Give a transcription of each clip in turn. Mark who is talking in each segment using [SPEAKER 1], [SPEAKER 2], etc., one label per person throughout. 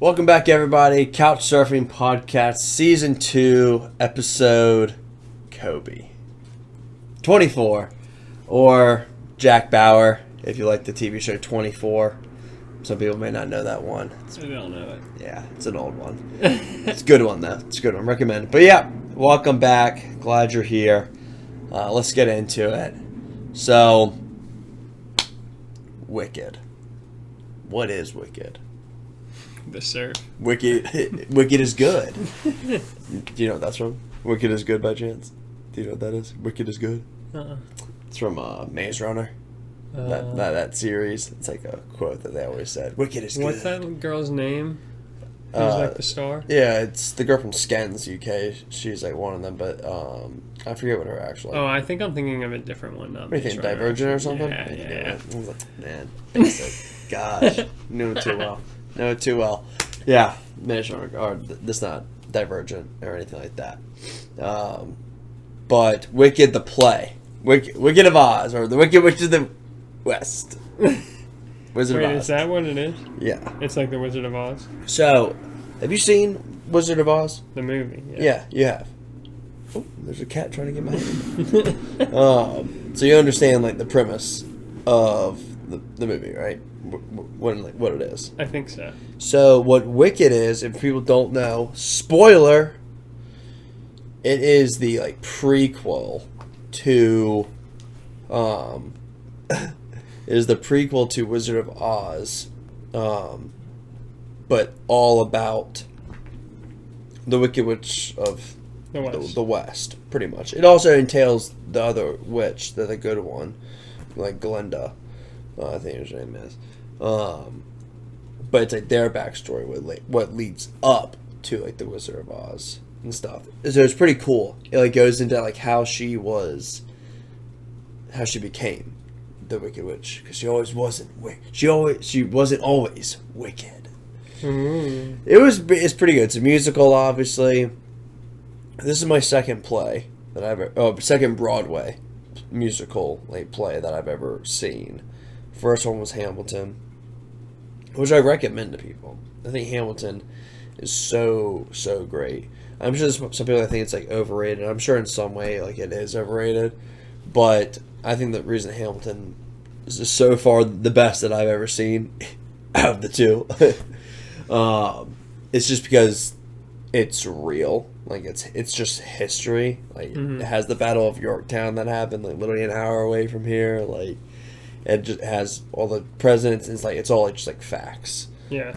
[SPEAKER 1] Welcome back, everybody. Couch Surfing Podcast, Season 2, Episode Kobe. 24, or Jack Bauer, if you like the TV show 24. Some people may not know that one.
[SPEAKER 2] We don't know it.
[SPEAKER 1] Yeah, it's an old one. It's a good one, though. It's a good one. Recommend it. But yeah, welcome back. Glad you're here. Let's get into it. So, Wicked. What is Wicked?
[SPEAKER 2] The surf.
[SPEAKER 1] Wicked is good. Do you know what that's from? Wicked is good by chance? Do you know what that is? Wicked is good?
[SPEAKER 2] Uh-uh.
[SPEAKER 1] It's from Maze Runner. That series. It's like a quote that they always said. Wicked is good.
[SPEAKER 2] What's that girl's name? Who's like the star?
[SPEAKER 1] Yeah, it's the girl from Skins, UK. She's like one of them, but I forget what her actual.
[SPEAKER 2] Oh, I think I'm thinking of a different one. Not
[SPEAKER 1] What do you think, Divergent or something?
[SPEAKER 2] Yeah.
[SPEAKER 1] I was like, man, basic. Gosh, knew it too well. Know it too well. Yeah, Maze Runner, or this not Divergent or anything like that. But Wicked the play, Wicked of Oz, or the Wicked Witch of the West. Wizard of Oz.
[SPEAKER 2] Is that what it is?
[SPEAKER 1] Yeah.
[SPEAKER 2] It's like the Wizard of Oz.
[SPEAKER 1] So, have you seen Wizard of Oz?
[SPEAKER 2] The movie.
[SPEAKER 1] Yeah, you have. Oh, there's a cat trying to get my hand. So you understand like the premise of the movie, right? What it is.
[SPEAKER 2] I think so.
[SPEAKER 1] So what Wicked is, if people don't know, spoiler, it is the like prequel to Wizard of Oz, but all about the Wicked Witch of the West, pretty much. It also entails the other witch that they go to one, like Glinda, I think her name is. But it's like their backstory, what leads up to like the Wizard of Oz and stuff. So it's pretty cool. It like goes into like how she became the Wicked Witch, because she wasn't always wicked.
[SPEAKER 2] Mm-hmm.
[SPEAKER 1] It's pretty good. It's a musical, obviously. This is my second play that second Broadway musical like play that I've ever seen. First one was Hamilton, which I recommend to people. I think Hamilton is so great. I'm sure there's some people that think it's like overrated. I'm sure in some way like it is overrated, but I think the reason Hamilton is just so far the best that I've ever seen out of the two, it's just because it's real. Like it's just history. Like It has the Battle of Yorktown that happened like literally an hour away from here. Like it just has all the presidents. It's all like just like facts.
[SPEAKER 2] Yeah.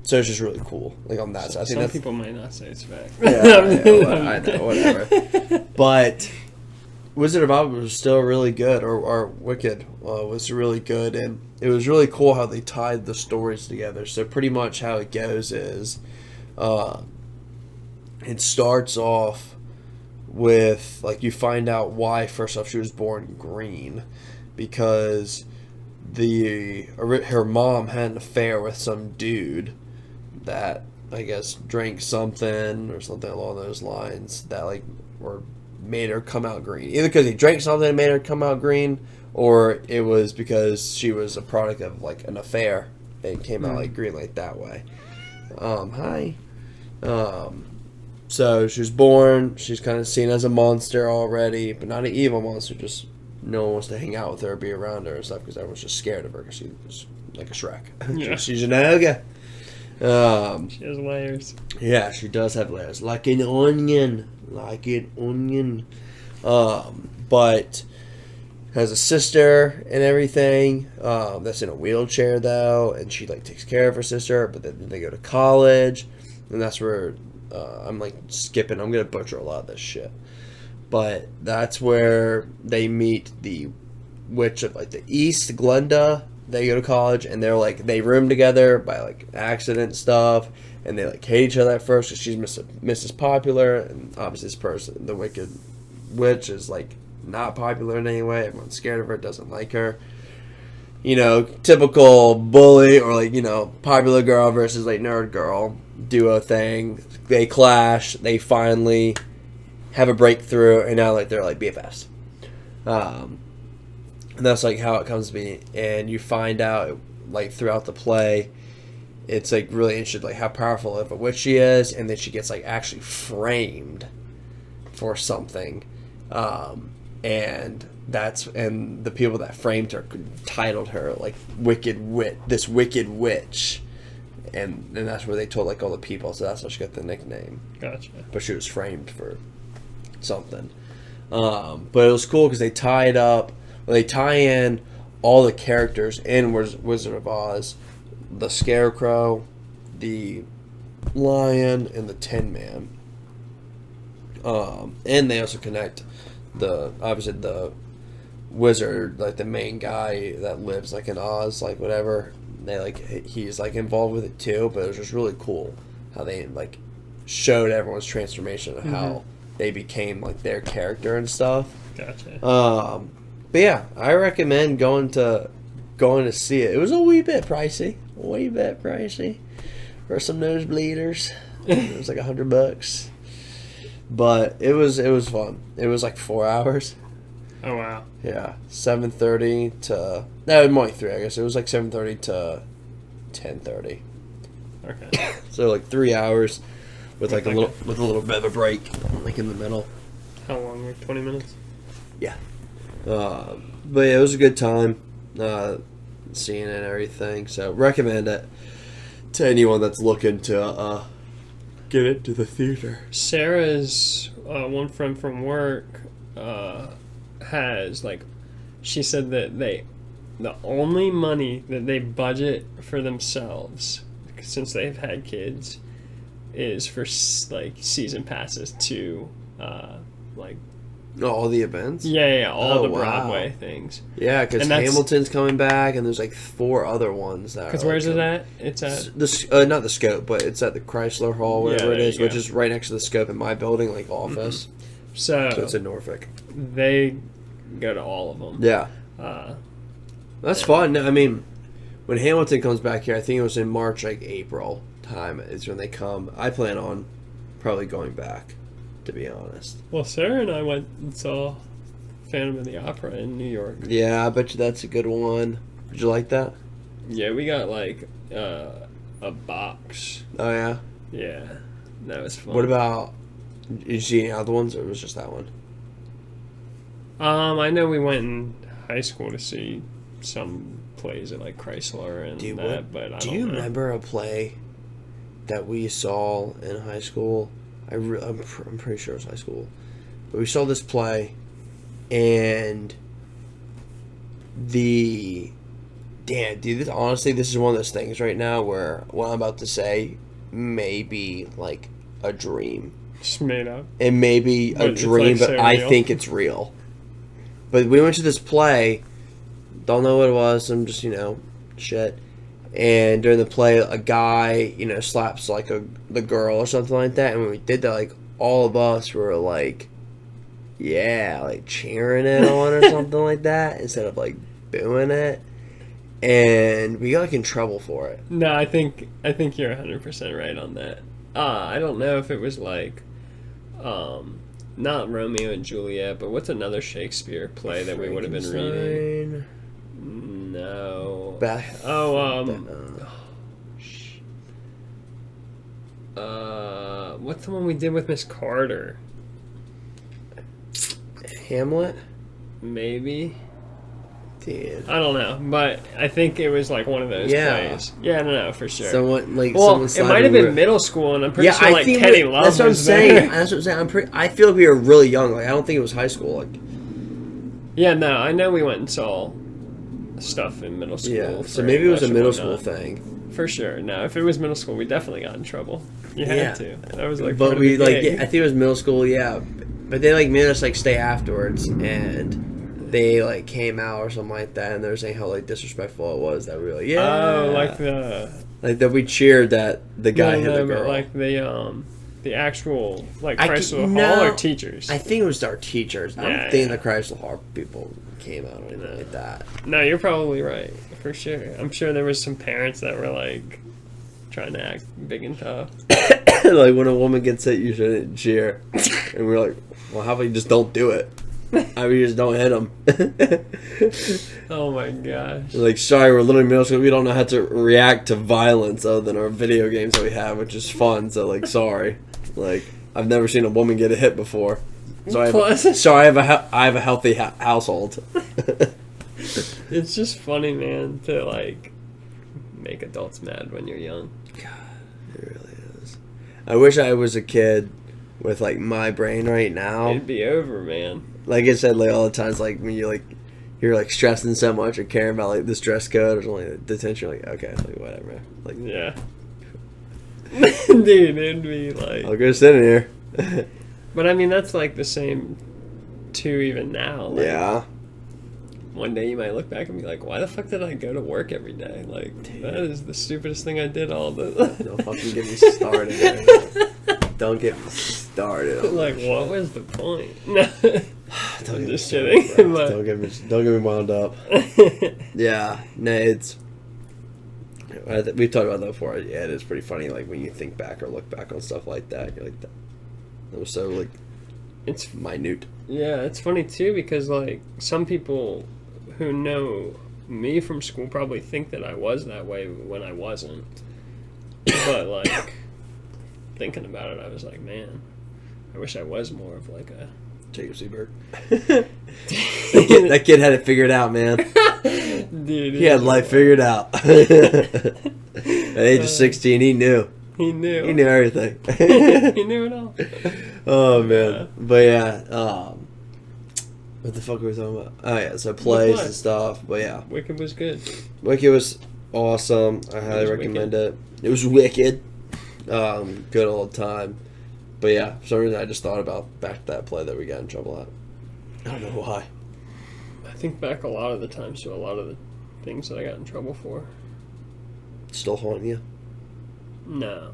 [SPEAKER 1] So it's just really cool. Like on that side, I think
[SPEAKER 2] some people might not say it's fact.
[SPEAKER 1] Yeah, I know, whatever. But Wizard of Oz was still really good, or Wicked was really good, and it was really cool how they tied the stories together. So pretty much how it goes is, it starts off with like you find out why first off she was born green, because her mom had an affair with some dude that I guess drank something or something along those lines that like made her come out green. Either because he drank something and made her come out green, or it was because she was a product of like an affair and came out like green like that way. Hi. So she was born. She's kind of seen as a monster already, but not an evil monster. Just no one wants to hang out with her or be around her and stuff because everyone's just scared of her because she was like a Shrek.
[SPEAKER 2] Yeah.
[SPEAKER 1] She's an ogre.
[SPEAKER 2] She has layers.
[SPEAKER 1] Yeah, she does have layers. Like an onion. But has a sister and everything that's in a wheelchair, though. And she, like, takes care of her sister. But then they go to college. And that's where I'm, like, skipping. I'm going to butcher a lot of this shit. But that's where they meet the witch of, like, the East, Glinda. They go to college, and they're like, they room together by like accident stuff, and they like hate each other at first because she's Mrs. Popular, and obviously this person, the Wicked Witch, is like not popular in any way. Everyone's scared of her, doesn't like her. You know, typical bully or like, you know, popular girl versus like nerd girl duo thing. They clash. They finally have a breakthrough, and now like they're like BFFs. And that's like how it comes to be, and you find out like throughout the play it's like really interesting, like how powerful of a witch she is, and then she gets like actually framed for something, and the people that framed her titled her like this wicked witch, and that's where they told like all the people, so that's how she got the nickname.
[SPEAKER 2] Gotcha.
[SPEAKER 1] But she was framed for something. But it was cool because they tie in all the characters in Wizard of Oz, the Scarecrow, the Lion, and the Tin Man. And they also connect obviously the wizard, like the main guy that lives like in Oz, like whatever. He's like involved with it too, but it was just really cool how they like showed everyone's transformation of how they became like their character and stuff.
[SPEAKER 2] Gotcha.
[SPEAKER 1] But yeah, I recommend going to see it. It was a wee bit pricey for some nosebleeders. It was like $100, but it was fun. It was like 4 hours.
[SPEAKER 2] Oh wow.
[SPEAKER 1] Yeah, 7:30 to only 3. I guess it was like 7:30 to 10:30.
[SPEAKER 2] Okay.
[SPEAKER 1] So like 3 hours with a little bit of a break like in the middle.
[SPEAKER 2] How long? Like 20 minutes.
[SPEAKER 1] Yeah. But yeah, it was a good time seeing it and everything. So recommend it to anyone that's looking to get into the theater.
[SPEAKER 2] Sarah's one friend from work has like, she said that the only money that they budget for themselves since they've had kids is for like season passes to like
[SPEAKER 1] all the events.
[SPEAKER 2] Yeah, all the Broadway things.
[SPEAKER 1] Yeah, because Hamilton's coming back, and there's like 4 other ones that.
[SPEAKER 2] Because where's it at? It's at
[SPEAKER 1] not the Scope, but it's at the Chrysler Hall, whatever it is, which is right next to the Scope in my building, like office.
[SPEAKER 2] So
[SPEAKER 1] it's in Norfolk.
[SPEAKER 2] They go to all of them.
[SPEAKER 1] Yeah, that's fun. I mean, when Hamilton comes back here, I think it was in March, like April time is when they come. I plan on probably going back, to be honest.
[SPEAKER 2] Well, Sarah and I went and saw Phantom of the Opera in New York.
[SPEAKER 1] Yeah, I bet you that's a good one. Did you like that?
[SPEAKER 2] Yeah, we got like a box.
[SPEAKER 1] Oh yeah?
[SPEAKER 2] Yeah, that was fun.
[SPEAKER 1] What about, did you see any other ones, or was it just that one?
[SPEAKER 2] I know we went in high school to see some plays at like Chrysler and but I don't know. Do you
[SPEAKER 1] remember a play that we saw in high school? I'm pretty sure it was high school. But we saw this play, and honestly, this is one of those things right now where what I'm about to say may be like a dream.
[SPEAKER 2] Just made up.
[SPEAKER 1] It may be a dream, but I think it's real. But we went to this play, don't know what it was, some just, shit. And during the play, a guy, slaps like the girl or something like that. And when we did that, like all of us were like, yeah, like cheering it on or something like that instead of like booing it. And we got like in trouble for it.
[SPEAKER 2] No, I think you're 100% right on that. I don't know if it was like, not Romeo and Juliet, but what's another Shakespeare play that we would have been reading? No. What's the one we did with Miss Carter?
[SPEAKER 1] Hamlet?
[SPEAKER 2] Maybe.
[SPEAKER 1] Dude.
[SPEAKER 2] I don't know, but I think it was like one of those plays. Yeah, no, for sure.
[SPEAKER 1] Someone
[SPEAKER 2] it might have been middle school, and I'm pretty sure like Teddy Love.
[SPEAKER 1] That's what I'm saying. That's what I'm saying. I feel like we were really young. Like I don't think it was high school. Like.
[SPEAKER 2] Yeah, no, I know we went and saw stuff in middle school.
[SPEAKER 1] Yeah, so maybe it was a middle school thing.
[SPEAKER 2] For sure. No, if it was middle school, we definitely got in trouble. You had to. That was like.
[SPEAKER 1] But we like, I think it was middle school. Yeah, but they like made us like stay afterwards, and they like came out or something like that, and they were saying how like disrespectful it was that we were like, that we cheered that the guy hit the girl.
[SPEAKER 2] But like the actual like Chrysler Hall or teachers.
[SPEAKER 1] I think it was our teachers. I don't think the Chrysler Hall people came out or anything like that.
[SPEAKER 2] No, you're probably right for sure. I'm sure there was some parents that were like trying to act big and tough.
[SPEAKER 1] Like when a woman gets hit, you shouldn't cheer, and we're like, well, how about you just don't do it? I mean, just don't hit them.
[SPEAKER 2] Oh my gosh.
[SPEAKER 1] Like, sorry, we're literally middle school. We don't know how to react to violence other than our video games that we have, which is fun. So, like, sorry. Like, I've never seen a woman get a hit before. So I have a healthy household.
[SPEAKER 2] It's just funny, man, to like make adults mad when you're young.
[SPEAKER 1] God, it really is. I wish I was a kid with like my brain right now.
[SPEAKER 2] It'd be over, man.
[SPEAKER 1] Like I said, like all the times, like when you're like stressing so much or caring about like this dress code or something, like detention. Like okay, like whatever. Like
[SPEAKER 2] yeah. Dude, it'd be like
[SPEAKER 1] I'll go sit in here.
[SPEAKER 2] But I mean, that's like the same too even now. Like,
[SPEAKER 1] yeah.
[SPEAKER 2] One day you might look back and be like, why the fuck did I go to work every day? Like, that is the stupidest thing I did all the...
[SPEAKER 1] Don't fucking get me started right. Don't get me started.
[SPEAKER 2] Like, what was the point? No.
[SPEAKER 1] I'm
[SPEAKER 2] just kidding. But...
[SPEAKER 1] Don't get me wound up. Yeah. No, it's... We've talked about that before. Yeah, it is pretty funny, like, when you think back or look back on stuff like that. You're like, that was so, like... It's minute.
[SPEAKER 2] Yeah, it's funny, too, because, like, some people... who know me from school probably think that I was that way when I wasn't. But, like, thinking about it, I was like, man, I wish I was more of, like, a...
[SPEAKER 1] Jacob Seberg. that kid had it figured out, man.
[SPEAKER 2] Dude,
[SPEAKER 1] he had life figured out. At the age of 16, he knew.
[SPEAKER 2] He knew.
[SPEAKER 1] He knew everything.
[SPEAKER 2] He knew it all.
[SPEAKER 1] Oh, man. But, yeah, what the fuck were we talking about? Oh, yeah, so plays and stuff. But, yeah.
[SPEAKER 2] Wicked was good.
[SPEAKER 1] Wicked was awesome. I highly recommend it. It was wicked. Good old time. But, yeah, for some reason I just thought about back to that play that we got in trouble at. I don't know why.
[SPEAKER 2] I think back a lot of the times to a lot of the things that I got in trouble for.
[SPEAKER 1] Still haunting you?
[SPEAKER 2] No.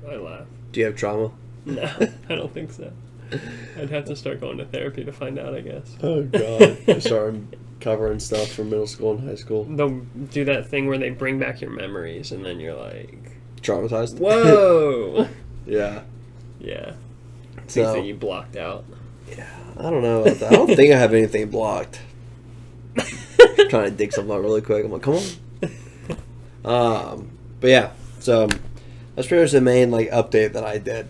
[SPEAKER 2] I laugh.
[SPEAKER 1] Do you have trauma?
[SPEAKER 2] No, I don't think so. I'd have to start going to therapy to find out, I guess.
[SPEAKER 1] Oh, God. Start covering stuff from middle school and high school.
[SPEAKER 2] They'll do that thing where they bring back your memories, and then you're like...
[SPEAKER 1] Traumatized?
[SPEAKER 2] Whoa!
[SPEAKER 1] Yeah.
[SPEAKER 2] Yeah. Things
[SPEAKER 1] So,
[SPEAKER 2] that you blocked out.
[SPEAKER 1] Yeah, I don't know about that. I don't think I have anything blocked. Trying to dig something out really quick. I'm like, come on. But yeah, so that's pretty much the main like update that I did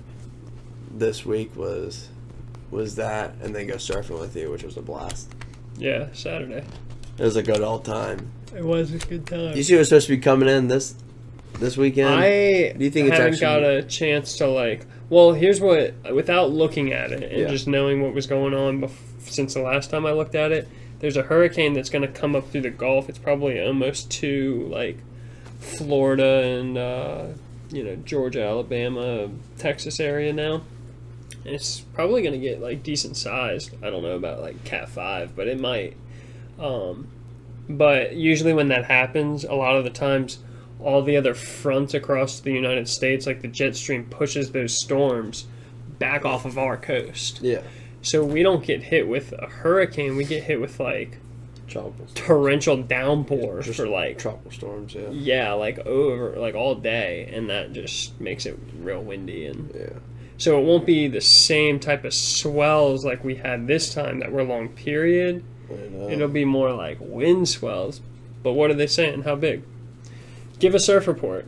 [SPEAKER 1] this week was that, and then go surfing with you, which was a blast.
[SPEAKER 2] Yeah, Saturday.
[SPEAKER 1] It was a good old time.
[SPEAKER 2] It was a good time.
[SPEAKER 1] Do you see what's supposed to be coming in this weekend?
[SPEAKER 2] Do
[SPEAKER 1] you think it's
[SPEAKER 2] haven't
[SPEAKER 1] actually
[SPEAKER 2] got a chance to like... Well, here's what... Without looking at it and
[SPEAKER 1] Yeah.
[SPEAKER 2] just knowing what was going on since the last time I looked at it, there's a hurricane that's going to come up through the Gulf. It's probably almost to like Florida and Georgia, Alabama, Texas area now. And it's probably going to get like decent sized. I don't know about like Cat 5, but it might. But usually when that happens, a lot of the times all the other fronts across the United States, like the jet stream, pushes those storms back off of our coast.
[SPEAKER 1] Yeah.
[SPEAKER 2] So we don't get hit with a hurricane. We get hit with like torrential downpour for like
[SPEAKER 1] tropical storms. Yeah.
[SPEAKER 2] Yeah, like over like all day, and that just makes it real windy and.
[SPEAKER 1] Yeah.
[SPEAKER 2] So it won't be the same type of swells like we had this time that were long period. It'll be more like wind swells. But what are they saying? How big? Give a surf report.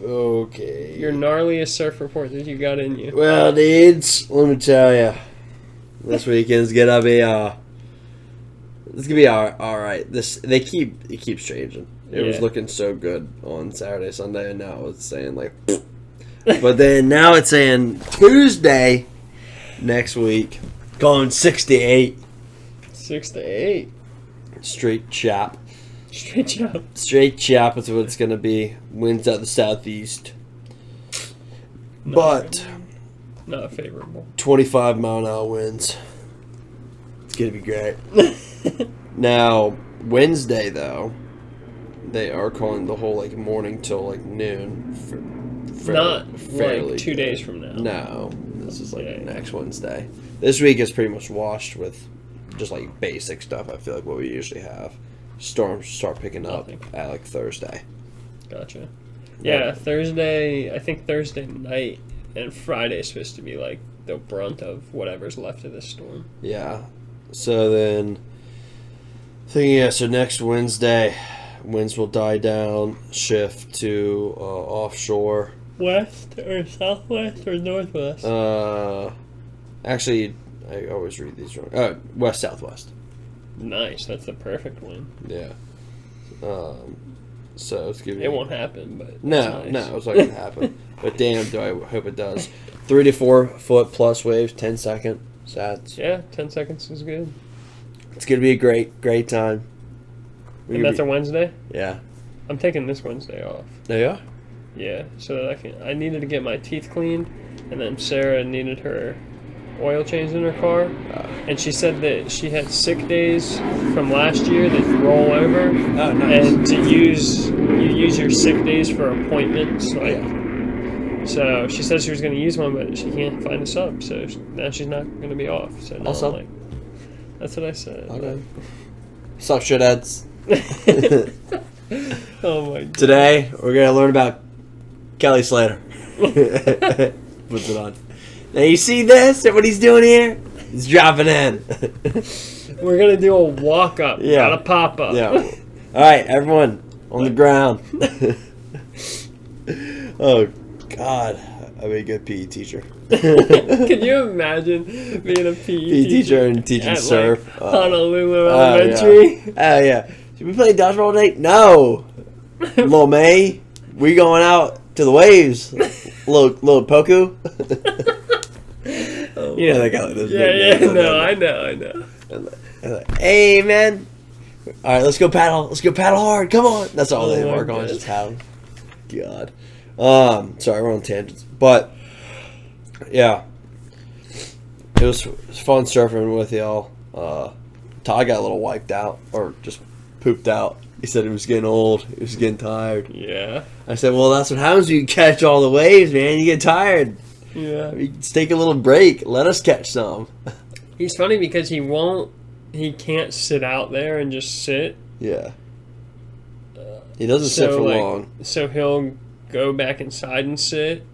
[SPEAKER 1] Okay.
[SPEAKER 2] Your gnarliest surf report that you got in you.
[SPEAKER 1] Well, dudes, let me tell you, this weekend's gonna be it's gonna be all right. It keeps changing. It was looking so good on Saturday, Sunday, and now it's saying like. But then now it's saying Tuesday next week, going 6 to 8.
[SPEAKER 2] 6 to 8.
[SPEAKER 1] Straight chop.
[SPEAKER 2] Straight chop.
[SPEAKER 1] Straight chop is what it's going to be. Winds out the southeast. But
[SPEAKER 2] not favorable.
[SPEAKER 1] 25-mile-an-hour winds. It's going to be great. Now, Wednesday, though, they are calling the whole like morning till like noon.
[SPEAKER 2] Not
[SPEAKER 1] fairly
[SPEAKER 2] like 2 days from now.
[SPEAKER 1] No, this is like next Wednesday. This week is pretty much washed with just like basic stuff. I feel like what we usually have. Storms start picking up at like Thursday.
[SPEAKER 2] Gotcha. Yeah, Thursday. I think Thursday night and Friday is supposed to be like the brunt of whatever's left of this storm.
[SPEAKER 1] Yeah. So then, so next Wednesday, winds will die down, shift to offshore.
[SPEAKER 2] West or southwest or northwest?
[SPEAKER 1] Actually, I always read these wrong. West southwest.
[SPEAKER 2] Nice. That's the perfect one.
[SPEAKER 1] Yeah. So it's giving.
[SPEAKER 2] It won't happen, but
[SPEAKER 1] No,
[SPEAKER 2] nice.
[SPEAKER 1] no, it's not gonna happen. But damn, do I hope it does. 3 to 4 foot plus waves, 10-second sats.
[SPEAKER 2] Yeah, 10 seconds is good.
[SPEAKER 1] It's gonna be a great time.
[SPEAKER 2] And that's a Wednesday?
[SPEAKER 1] Yeah.
[SPEAKER 2] I'm taking this Wednesday off.
[SPEAKER 1] There you are.
[SPEAKER 2] Yeah, so that I needed to get my teeth cleaned, and then Sarah needed her oil changed in her car, and she said that she had sick days from last year that roll over,
[SPEAKER 1] Oh, nice.
[SPEAKER 2] and you use your sick days for appointments, like.
[SPEAKER 1] Yeah.
[SPEAKER 2] So she said she was going to use one, but she can't find a sub, so now she's not going to be off. So now
[SPEAKER 1] I'll sub.
[SPEAKER 2] I'm like, that's what I said.
[SPEAKER 1] Okay. Sup, shitheads?
[SPEAKER 2] Oh my god.
[SPEAKER 1] Today we're gonna learn about Kelly Slater. Puts it on. Now you see this? What he's doing here? He's dropping in.
[SPEAKER 2] We're going to do a walk up,
[SPEAKER 1] Yeah.
[SPEAKER 2] not a pop up.
[SPEAKER 1] Yeah. All right, everyone on the ground. Oh God, I'd be a good PE teacher.
[SPEAKER 2] Can you imagine being a PE
[SPEAKER 1] teacher and teaching
[SPEAKER 2] at,
[SPEAKER 1] surf?
[SPEAKER 2] Like, Honolulu
[SPEAKER 1] Oh,
[SPEAKER 2] Elementary?
[SPEAKER 1] Oh yeah. Should we play dodgeball today? No. Little May, we going out to the waves. Little Poku. Yeah, that guy like this.
[SPEAKER 2] Yeah, no, I know.
[SPEAKER 1] And like, hey man, all right, let's go paddle hard. Come on. That's all they
[SPEAKER 2] my
[SPEAKER 1] work on,
[SPEAKER 2] God.
[SPEAKER 1] is just paddle. God. Sorry, we're on tangents, but yeah, it was fun surfing with y'all. Todd got a little wiped out, or just pooped out. He said he was getting old. He was getting tired.
[SPEAKER 2] Yeah.
[SPEAKER 1] I said, well, that's what happens when you catch all the waves, man. You get tired.
[SPEAKER 2] Yeah.
[SPEAKER 1] Just take a little break. Let us catch some.
[SPEAKER 2] He's funny because he can't sit out there and just sit.
[SPEAKER 1] Yeah. He doesn't sit for long.
[SPEAKER 2] So he'll go back inside and sit,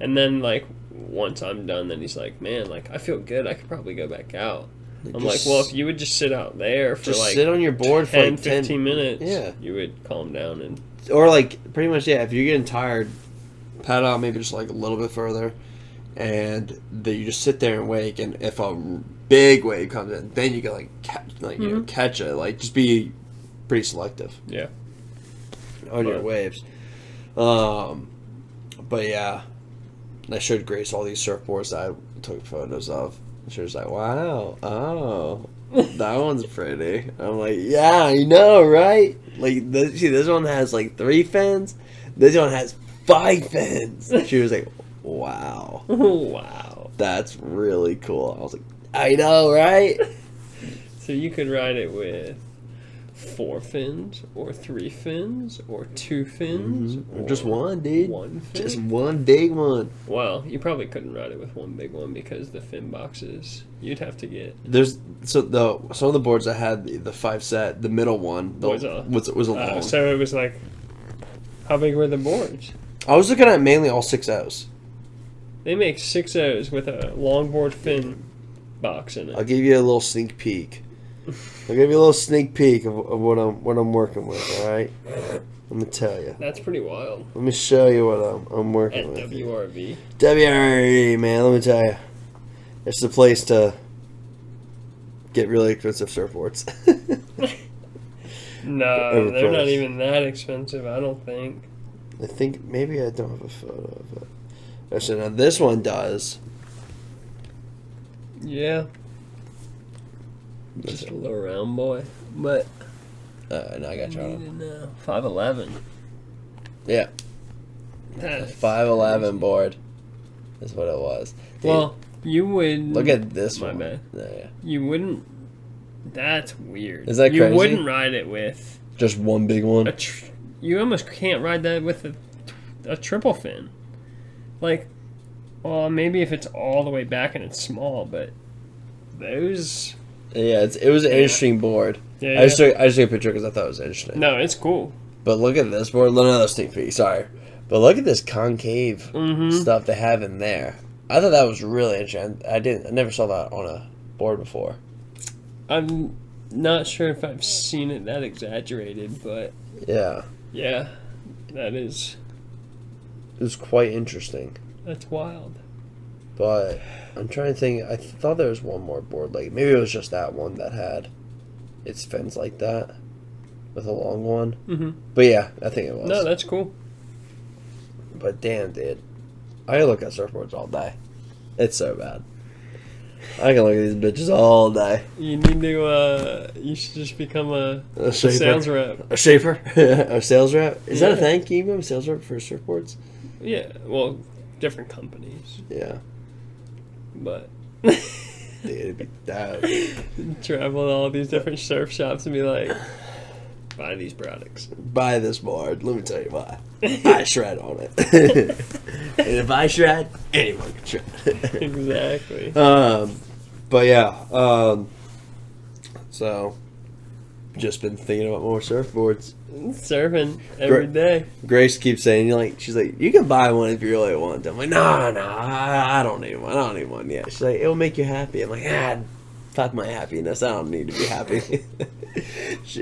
[SPEAKER 2] and then like once I'm done, then he's like, man, like I feel good. I could probably go back out. I'm like, well, if you would just sit out there for
[SPEAKER 1] just
[SPEAKER 2] like
[SPEAKER 1] sit on your board
[SPEAKER 2] 10,
[SPEAKER 1] for like
[SPEAKER 2] 15 minutes,
[SPEAKER 1] yeah,
[SPEAKER 2] you would calm down and
[SPEAKER 1] or like pretty much, yeah. If you're getting tired, paddle out maybe just like a little bit further, and then you just sit there and wait. And if a big wave comes in, then you can like you know, catch it. Like just be pretty selective.
[SPEAKER 2] Yeah.
[SPEAKER 1] On your waves. But yeah, I showed Grace all these surfboards that I took photos of. She was like, wow, oh, that one's pretty. I'm like, yeah, I know, right? Like, this one has like 3 fins. This one has 5 fins. She was like, wow.
[SPEAKER 2] Wow.
[SPEAKER 1] That's really cool. I was like, I know, right?
[SPEAKER 2] So you could ride it with 4 fins, or 3 fins, or 2 fins,
[SPEAKER 1] Or just one, dude.
[SPEAKER 2] 1 fin.
[SPEAKER 1] Just one big one.
[SPEAKER 2] Well, you probably couldn't ride it with one big one because the fin boxes you'd have to get.
[SPEAKER 1] Some of the boards I had the 5 set, the middle one was a long.
[SPEAKER 2] So it was like, how big were the boards?
[SPEAKER 1] I was looking at mainly all 6.0s.
[SPEAKER 2] They make 6.0s with a longboard fin box in it.
[SPEAKER 1] I'll give you a little sneak peek. I'll give you a little sneak peek of what I'm working with. All right, let me tell you.
[SPEAKER 2] That's pretty wild.
[SPEAKER 1] Let me show you what I'm working
[SPEAKER 2] At
[SPEAKER 1] with.
[SPEAKER 2] WRV.
[SPEAKER 1] WRV, man. Let me tell you, it's the place to get really expensive surfboards.
[SPEAKER 2] No, they're not even that expensive, I don't think.
[SPEAKER 1] I think maybe I don't have a photo of it. Actually, now this one does.
[SPEAKER 2] Yeah. Just a little round boy. But
[SPEAKER 1] No, I got you on.
[SPEAKER 2] now. 5'11".
[SPEAKER 1] Yeah,
[SPEAKER 2] That's
[SPEAKER 1] 5'11" board is what it was. Dude,
[SPEAKER 2] well, you would
[SPEAKER 1] look at this
[SPEAKER 2] my
[SPEAKER 1] one.
[SPEAKER 2] bad.
[SPEAKER 1] Yeah.
[SPEAKER 2] You wouldn't. That's weird.
[SPEAKER 1] Is that
[SPEAKER 2] you
[SPEAKER 1] crazy?
[SPEAKER 2] wouldn't ride it with
[SPEAKER 1] Just one big one.
[SPEAKER 2] you almost can't ride that with a triple fin. Like, well, maybe if it's all the way back and it's small, but those.
[SPEAKER 1] Yeah, it was an interesting board.
[SPEAKER 2] Yeah,
[SPEAKER 1] I just took a picture because I thought it was interesting.
[SPEAKER 2] No, it's cool.
[SPEAKER 1] But look at this board. Another sneak peek. Sorry, but look at this concave stuff they have in there. I thought that was really interesting. I never saw that on a board before.
[SPEAKER 2] I'm not sure if I've seen it that exaggerated, but
[SPEAKER 1] Yeah.
[SPEAKER 2] yeah, that is.
[SPEAKER 1] It was quite interesting.
[SPEAKER 2] That's wild.
[SPEAKER 1] But I'm trying to think. I thought there was one more board. Like, maybe it was just that one that had its fins like that with a long one.
[SPEAKER 2] Mm-hmm.
[SPEAKER 1] But yeah, I think it was.
[SPEAKER 2] No, that's cool.
[SPEAKER 1] But damn, dude. I can look at surfboards all day. It's so bad. I can look at these bitches all day.
[SPEAKER 2] You need to, you should just become a
[SPEAKER 1] shaper.
[SPEAKER 2] sales rep.
[SPEAKER 1] A shaper? A sales rep? Is that a
[SPEAKER 2] Yeah.
[SPEAKER 1] thing? Can you become a sales rep for surfboards?
[SPEAKER 2] Yeah, well, different companies.
[SPEAKER 1] Yeah.
[SPEAKER 2] But
[SPEAKER 1] Dude, it'd be that.
[SPEAKER 2] travel to all these different surf shops and be like, buy these products.
[SPEAKER 1] Buy this board. Let me tell you why. I shred on it. And if I shred, anyone can shred.
[SPEAKER 2] Exactly.
[SPEAKER 1] But yeah. So, just been thinking about more surfboards.
[SPEAKER 2] Surfing every day.
[SPEAKER 1] Grace keeps saying, she's like, you can buy one if you really want to. I'm like, no, I don't need one. I don't need one yet. She's like, it'll make you happy. I'm like, fuck my happiness. I don't need to be happy.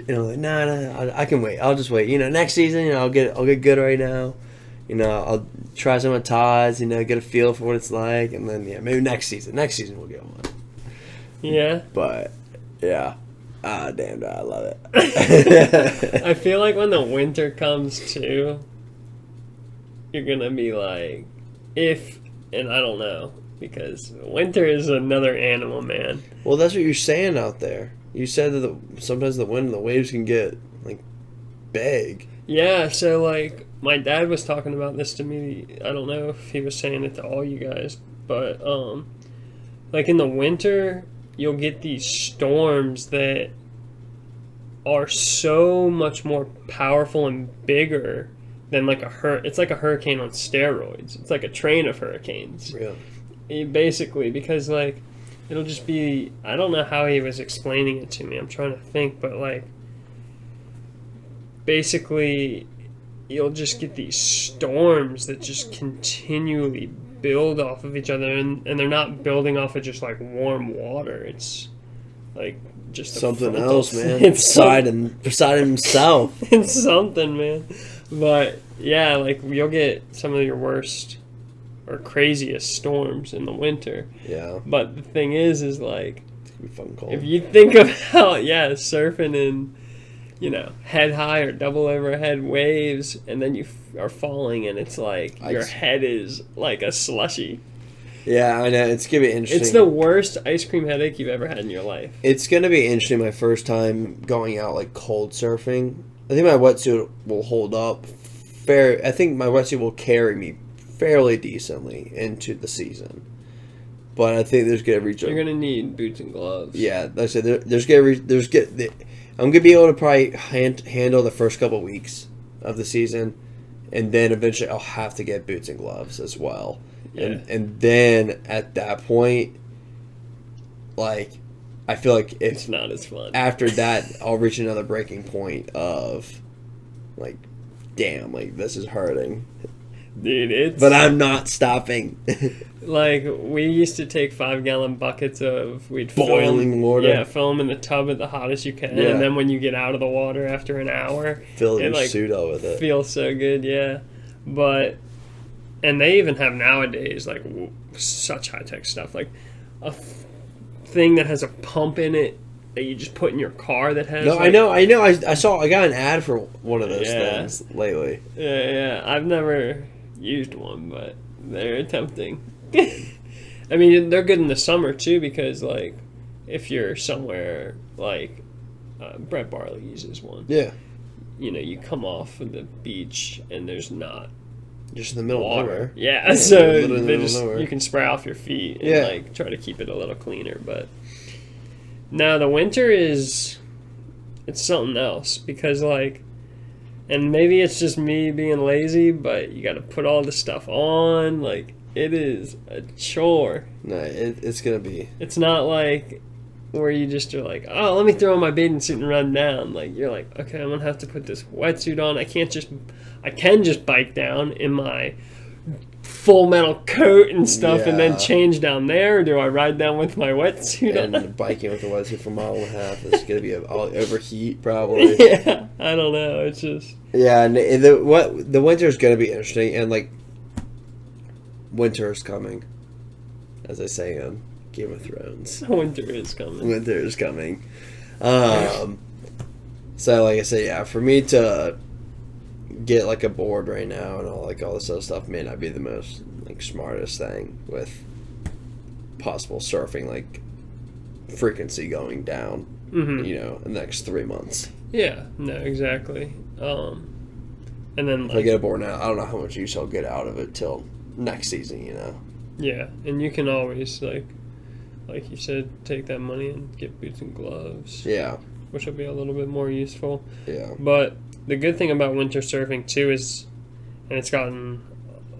[SPEAKER 1] I'm like, no, I can wait. I'll just wait. Next season, I'll get good right now. I'll try some of Todd's, get a feel for what it's like, and then maybe next season we'll get one.
[SPEAKER 2] Yeah.
[SPEAKER 1] But yeah. Damn, I love it.
[SPEAKER 2] I feel like when the winter comes too, you're gonna be like, and I don't know, because winter is another animal, man.
[SPEAKER 1] Well, that's what you're saying out there. You said that sometimes the wind and the waves can get big.
[SPEAKER 2] Yeah, so my dad was talking about this to me. I don't know if he was saying it to all you guys, but in the winter, you'll get these storms that are so much more powerful and bigger than it's like a hurricane on steroids. It's like a train of hurricanes.
[SPEAKER 1] Really?
[SPEAKER 2] Basically, because it'll just be, I don't know how he was explaining it to me. I'm trying to think, but basically you'll just get these storms that just continually build off of each other, and they're not building off of just warm water. It's just
[SPEAKER 1] something else, man.
[SPEAKER 2] It's
[SPEAKER 1] Poseidon himself.
[SPEAKER 2] It's something, man. But yeah, you'll get some of your worst or craziest storms in the winter.
[SPEAKER 1] Yeah.
[SPEAKER 2] But the thing is
[SPEAKER 1] it's gonna be fucking cold.
[SPEAKER 2] if you think of how surfing in head high or double overhead waves, and then you are falling, and it's your head is like a slushy.
[SPEAKER 1] Yeah, I know. It's going to be interesting.
[SPEAKER 2] It's the worst ice cream headache you've ever had in your life.
[SPEAKER 1] It's going to be interesting my first time going out cold surfing. I think my wetsuit will hold up. I think my wetsuit will carry me fairly decently into the season. But I think there's going to reach.
[SPEAKER 2] You're going to need boots and gloves.
[SPEAKER 1] Yeah, like I said, I'm going to be able to probably handle the first couple weeks of the season, and then eventually I'll have to get boots and gloves as well.
[SPEAKER 2] Yeah.
[SPEAKER 1] And then at that point, I feel like
[SPEAKER 2] it's not as fun.
[SPEAKER 1] After that, I'll reach another breaking point of, damn, this is hurting.
[SPEAKER 2] Dude,
[SPEAKER 1] But I'm not stopping.
[SPEAKER 2] We used to take 5-gallon buckets of
[SPEAKER 1] boiling water.
[SPEAKER 2] Yeah, fill them in the tub at the hottest you can, and then when you get out of the water after an hour,
[SPEAKER 1] fill your suit up with it.
[SPEAKER 2] Feels so good, yeah. And they even have nowadays such high tech stuff, a thing that has a pump in it that you just put in your car that has.
[SPEAKER 1] No, I know. I got an ad for one of those things lately.
[SPEAKER 2] Yeah. I've never used one, but they're tempting. I mean, they're good in the summer too, because if you're somewhere Brett Barley uses one.
[SPEAKER 1] Yeah.
[SPEAKER 2] You come off of the beach and there's not
[SPEAKER 1] just in the middle of nowhere.
[SPEAKER 2] Yeah, so you can spray off your feet and try to keep it a little cleaner. But no, the winter it's something else, because and maybe it's just me being lazy, but you got to put all the stuff on. It is a chore.
[SPEAKER 1] No, it's gonna be.
[SPEAKER 2] It's not where you just are oh, let me throw on my bathing suit and run down. You're okay, I'm gonna have to put this wetsuit on. I can just bike down in my full metal coat and stuff and then
[SPEAKER 1] Yeah.
[SPEAKER 2] change down there? Or do I ride down with my wetsuit on?
[SPEAKER 1] And biking with a wetsuit for a mile and a half is going to be all overheat, probably.
[SPEAKER 2] Yeah, I don't know. It's just...
[SPEAKER 1] Yeah, and the winter is going to be interesting, and, like, winter is coming, as I say on Game of Thrones.
[SPEAKER 2] Winter is coming.
[SPEAKER 1] Winter is coming. So, like I said, yeah, for me to get, like, a board right now and all this other stuff may not be the most, like, smartest thing with possible surfing, like, frequency going down,
[SPEAKER 2] Mm-hmm.
[SPEAKER 1] you know, in the next 3 months.
[SPEAKER 2] Yeah, no, exactly. And then,
[SPEAKER 1] If I get a board now, I don't know how much use I'll get out of it till next season, you know.
[SPEAKER 2] yeah, and you can always, like you said, take that money and get boots and gloves.
[SPEAKER 1] Yeah,
[SPEAKER 2] Which will be a little bit more useful.
[SPEAKER 1] yeah.
[SPEAKER 2] But the good thing about winter surfing, too, is, and it's gotten,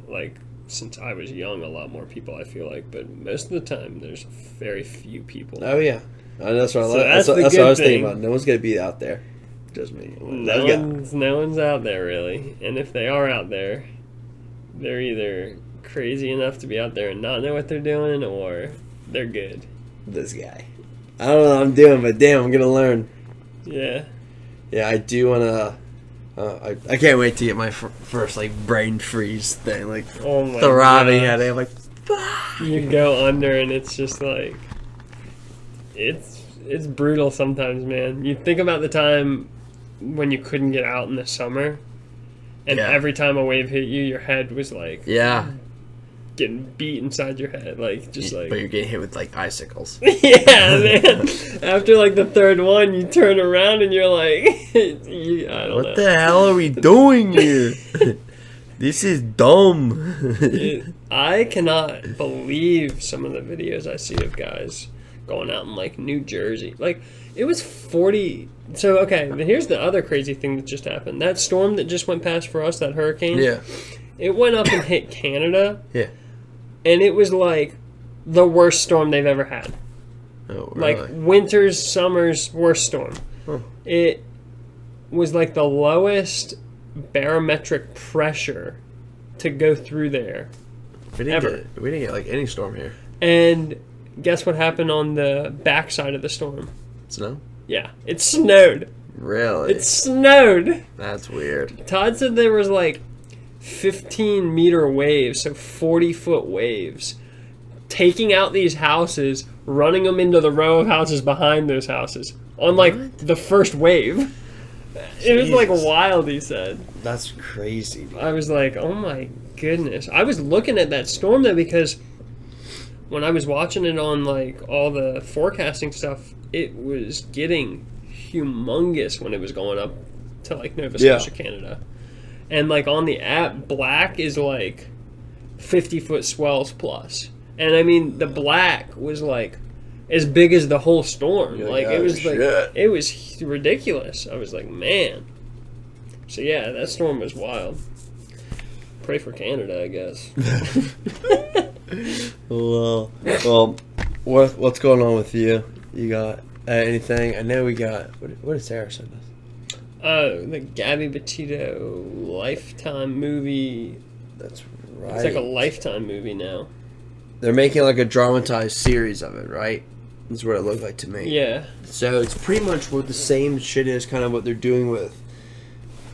[SPEAKER 2] like, since I was young, a lot more people, I feel like, but most of the time, there's very few people.
[SPEAKER 1] Oh, yeah. That's what I
[SPEAKER 2] So
[SPEAKER 1] like.
[SPEAKER 2] that's
[SPEAKER 1] That's
[SPEAKER 2] the
[SPEAKER 1] what
[SPEAKER 2] good
[SPEAKER 1] I was thinking
[SPEAKER 2] thing.
[SPEAKER 1] about. No one's going to be out there. Just me.
[SPEAKER 2] No one's out there, really. And if they are out there, they're either crazy enough to be out there and not know what they're doing, or they're good.
[SPEAKER 1] This guy. I don't know what I'm doing, but damn, I'm going to learn.
[SPEAKER 2] Yeah.
[SPEAKER 1] Yeah, I do want to... I can't wait to get my first, like, brain freeze thing. Like,
[SPEAKER 2] Oh my
[SPEAKER 1] throbbing
[SPEAKER 2] gosh.
[SPEAKER 1] headache. I'm like,
[SPEAKER 2] You go under and it's just like... It's brutal sometimes, man. You think about the time when you couldn't get out in the summer, and
[SPEAKER 1] Yeah.
[SPEAKER 2] every time a wave hit you, your head was like
[SPEAKER 1] yeah.
[SPEAKER 2] getting beat inside your head, like just like.
[SPEAKER 1] But you're getting hit with, like, icicles.
[SPEAKER 2] Yeah, man. After like the third one, you turn around and you're like, I don't know.
[SPEAKER 1] What the hell are we doing here? This is dumb.
[SPEAKER 2] I cannot believe some of the videos I see of guys going out in like New Jersey. Like it was 40. So okay, here's the other crazy thing that just happened. That storm that just went past for us, that hurricane.
[SPEAKER 1] Yeah.
[SPEAKER 2] It went up and hit Canada.
[SPEAKER 1] Yeah.
[SPEAKER 2] And it was like the worst storm they've ever had.
[SPEAKER 1] Oh, really?
[SPEAKER 2] Like winter's, summer's worst storm.
[SPEAKER 1] Huh.
[SPEAKER 2] It was like the lowest barometric pressure to go through there.
[SPEAKER 1] we didn't get, like, any storm here.
[SPEAKER 2] And guess what happened on the backside of the storm?
[SPEAKER 1] Snow?
[SPEAKER 2] Yeah, it snowed.
[SPEAKER 1] Really?
[SPEAKER 2] It snowed.
[SPEAKER 1] That's weird.
[SPEAKER 2] Todd said there was like 15-meter waves, so 40-foot waves, taking out these houses, running them into the row of houses behind those houses on like
[SPEAKER 1] What?
[SPEAKER 2] the first wave. It was like
[SPEAKER 1] Jesus.
[SPEAKER 2] wild, he said.
[SPEAKER 1] That's crazy. Dude.
[SPEAKER 2] I was like, oh my goodness. I was looking at that storm though because when I was watching it on like all the forecasting stuff, it was getting humongous when it was going up to like Nova Scotia, Canada. And like on the app, black is like 50-foot swells plus. And I mean, the black was like as big as the whole storm.
[SPEAKER 1] You're
[SPEAKER 2] Like
[SPEAKER 1] like,
[SPEAKER 2] it
[SPEAKER 1] "Oh,
[SPEAKER 2] was like
[SPEAKER 1] shit."
[SPEAKER 2] it was ridiculous. I was like, man. So yeah, that storm was wild. Pray for Canada, I guess.
[SPEAKER 1] Well, what's going on with you? You got anything? I know we got. What did Sarah send us?
[SPEAKER 2] The Gabby Petito Lifetime movie.
[SPEAKER 1] That's right.
[SPEAKER 2] It's like a Lifetime movie now.
[SPEAKER 1] They're making like a dramatized series of it, right? That's what it looked like to me.
[SPEAKER 2] Yeah.
[SPEAKER 1] So it's pretty much what the same shit is, kind of what they're doing with,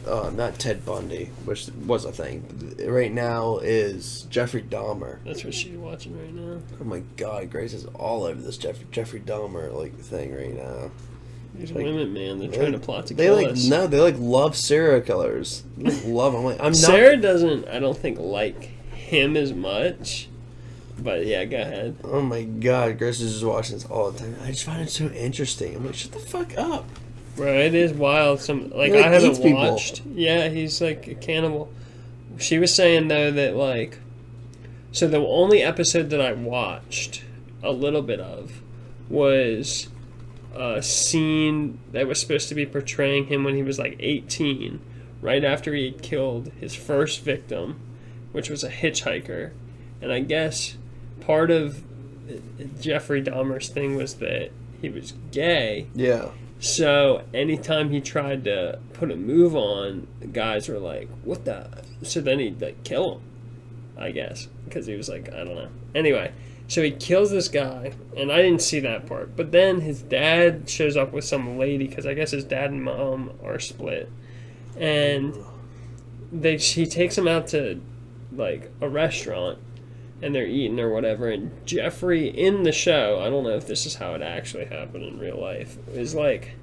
[SPEAKER 1] not Ted Bundy, which was a thing. Right now is Jeffrey Dahmer.
[SPEAKER 2] That's what she's watching right now.
[SPEAKER 1] Oh my God, Grace is all over this Jeffrey Dahmer like thing right now.
[SPEAKER 2] These
[SPEAKER 1] Like,
[SPEAKER 2] women, man, they're trying to plot to
[SPEAKER 1] They
[SPEAKER 2] kill
[SPEAKER 1] like
[SPEAKER 2] us.
[SPEAKER 1] no, they like love serial killers. They, like, love them. Like, I'm not.
[SPEAKER 2] Sarah doesn't, I don't think, like him as much. But yeah, go ahead.
[SPEAKER 1] Oh my God, Grace is just watching this all the time. I just find it so interesting. I'm like, shut the fuck up.
[SPEAKER 2] Bro, it is wild. Some like
[SPEAKER 1] He, like,
[SPEAKER 2] I haven't
[SPEAKER 1] eats people.
[SPEAKER 2] watched. Yeah, he's like a cannibal. She was saying though that like, so the only episode that I watched a little bit of was a scene that was supposed to be portraying him when he was like 18, right after he had killed his first victim, which was a hitchhiker. And I guess part of Jeffrey Dahmer's thing was that he was gay.
[SPEAKER 1] Yeah.
[SPEAKER 2] So anytime he tried to put a move on, the guys were like, what the? So then he'd like kill him. I guess, because he was like, I don't know. Anyway, so he kills this guy, and I didn't see that part. But then his dad shows up with some lady, because I guess his dad and mom are split. And he takes him out to, like, a restaurant, and they're eating or whatever. And Jeffrey, in the show, I don't know if this is how it actually happened in real life, is, like,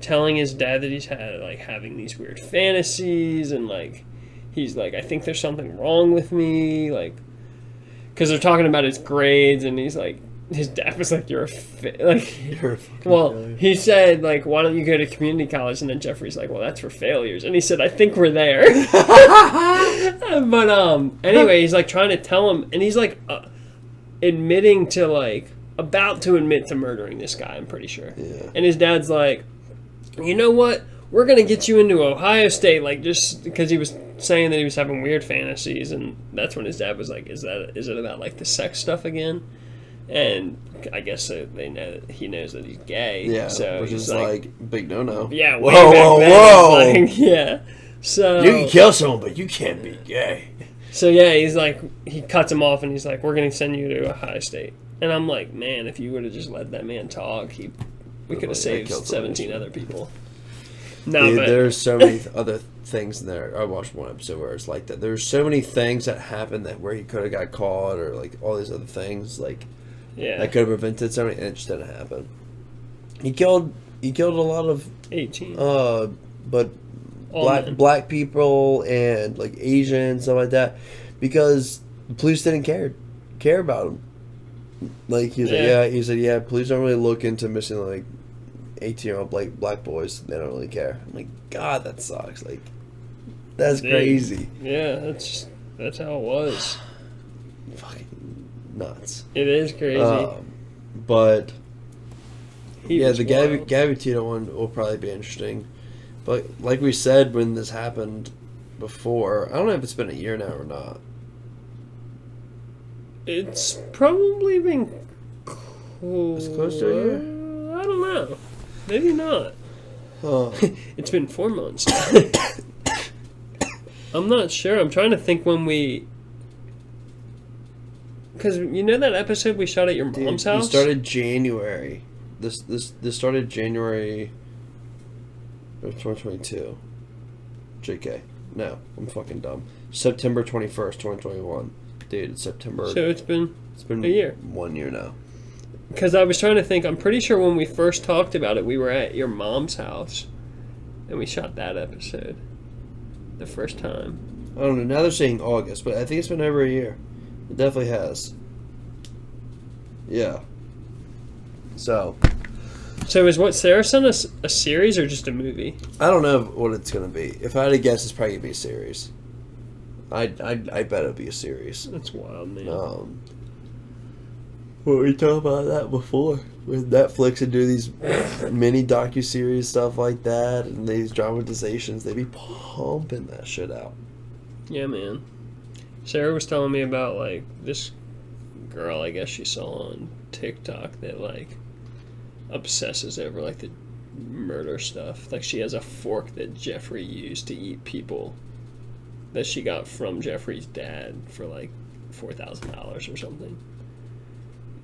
[SPEAKER 2] telling his dad that he's having these weird fantasies, and, like, he's like, I think there's something wrong with me, like, because they're talking about his grades, and he's like, his dad was like, you're a he said, like, why don't you go to community college? And then Jeffrey's like, well, that's for failures. And he said, I think we're there. But anyway, he's like trying to tell him, and he's like admitting to, like, about to admit to murdering this guy, I'm pretty sure.
[SPEAKER 1] Yeah.
[SPEAKER 2] And his dad's like, you know what? We're going to get you into Ohio State, like, just because he was saying that he was having weird fantasies, and that's when his dad was like, is it about, like, the sex stuff again? And I guess they know that he knows that he's gay.
[SPEAKER 1] Yeah,
[SPEAKER 2] so
[SPEAKER 1] which
[SPEAKER 2] he's
[SPEAKER 1] is, like, big no-no.
[SPEAKER 2] Yeah,
[SPEAKER 1] whoa,
[SPEAKER 2] like, yeah. So
[SPEAKER 1] you can kill someone, but you can't be gay.
[SPEAKER 2] So, yeah, he's like, he cuts him off, and he's like, we're going to send you to Ohio State. And I'm like, man, if you would have just let that man talk, we could have saved 17 other people. No,
[SPEAKER 1] Dude,
[SPEAKER 2] but
[SPEAKER 1] there's so many other things in there. I watched one episode where it's like that. There's so many things that happened where he could have got caught, or, like, all these other things, like, that could have prevented something, and it just didn't happen. He killed a lot of
[SPEAKER 2] 18.
[SPEAKER 1] But black people and, like, Asians, stuff like that, because the police didn't care about him. Like, he said, police don't really look into missing, like, 18-year-old black boys. They don't really care. I'm like, God, that sucks. Like, that's crazy.
[SPEAKER 2] Yeah, that's how it was.
[SPEAKER 1] Fucking nuts.
[SPEAKER 2] It is crazy.
[SPEAKER 1] But the
[SPEAKER 2] wild.
[SPEAKER 1] Gabby Tito one will probably be interesting. But like we said when this happened before, I don't know if it's been a year now or not.
[SPEAKER 2] It's probably been
[SPEAKER 1] It's close to a year?
[SPEAKER 2] I don't know. Maybe not. It's been 4 months now. I'm not sure. I'm trying to think when we... Because you know that episode we shot at your mom's house?
[SPEAKER 1] We started January. This started January of 2022. JK. No, I'm fucking dumb. September 21st, 2021. Dude, it's September.
[SPEAKER 2] So it's been a year.
[SPEAKER 1] 1 year now.
[SPEAKER 2] Because I was trying to think, I'm pretty sure when we first talked about it, we were at your mom's house, and we shot that episode the first time.
[SPEAKER 1] I don't know. Now they're saying August, but I think it's been over a year. It definitely has. Yeah. So
[SPEAKER 2] is what Sarah sent us a series or just a movie?
[SPEAKER 1] I don't know what it's going to be. If I had to guess, it's probably going to be a series. I bet it'll be a series.
[SPEAKER 2] That's wild, man.
[SPEAKER 1] We talked about that before with Netflix and do these mini docuseries, stuff like that, and these dramatizations. They be pumping that shit out.
[SPEAKER 2] Yeah, man. Sarah was telling me about, like, this girl I guess she saw on TikTok that, like, obsesses over, like, the murder stuff. Like, she has a fork that Jeffrey used to eat people that she got from Jeffrey's dad for, like, $4,000 or something.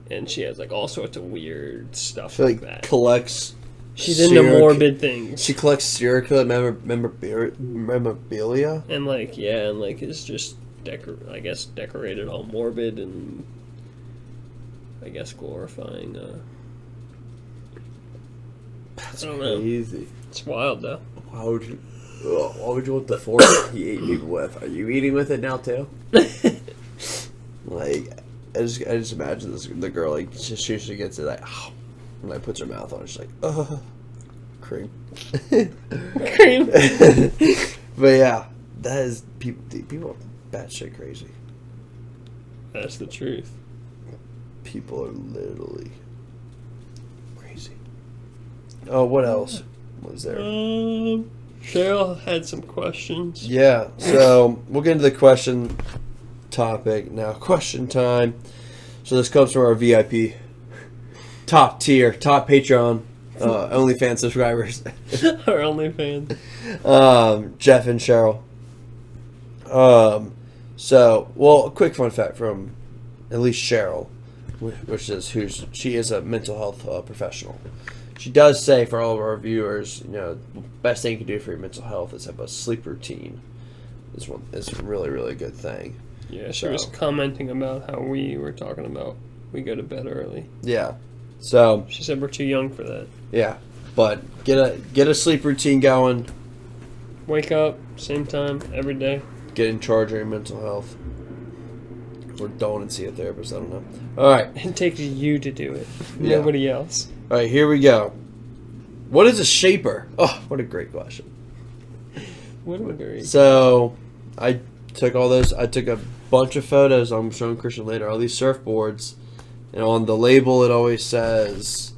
[SPEAKER 2] And she has, like, all sorts of weird stuff like that.
[SPEAKER 1] Collects.
[SPEAKER 2] She's into morbid things.
[SPEAKER 1] She collects serial killer memorabilia.
[SPEAKER 2] And, like, is just, decorated all morbid and, I guess, glorifying.
[SPEAKER 1] That's
[SPEAKER 2] I don't know.
[SPEAKER 1] crazy.
[SPEAKER 2] It's wild, though.
[SPEAKER 1] Why would you want the fork he ate people with? Are you eating with it now, too? Like... I just imagine the girl, like, she gets it, like, and like puts her mouth on it, she's like, cream.
[SPEAKER 2] Cream.
[SPEAKER 1] But yeah, that is, people are batshit crazy.
[SPEAKER 2] That's the truth.
[SPEAKER 1] People are literally crazy. Oh, what else was there?
[SPEAKER 2] Cheryl had some questions.
[SPEAKER 1] Yeah, so we'll get into the question topic now. Question time. So this comes from our VIP, top tier, top Patreon, OnlyFans subscribers.
[SPEAKER 2] Our OnlyFans.
[SPEAKER 1] Jeff and Cheryl. So, well, a quick fun fact from at least Cheryl, which is she is a mental health professional. She does say for all of our viewers, the best thing you can do for your mental health is have a sleep routine. Is a really, really good thing.
[SPEAKER 2] Yeah, she was commenting about how we were talking about we go to bed early.
[SPEAKER 1] Yeah. So
[SPEAKER 2] she said we're too young for that.
[SPEAKER 1] Yeah, but get a sleep routine going.
[SPEAKER 2] Wake up, same time, every day.
[SPEAKER 1] Get in charge of your mental health. Or don't and see a therapist, I don't know. Alright.
[SPEAKER 2] It takes you to do it. Yeah. Nobody else.
[SPEAKER 1] Alright, here we go. What is a shaper? Oh, what a great question. So, I took a bunch of photos I'm showing Christian later, all these surfboards, and on the label it always says,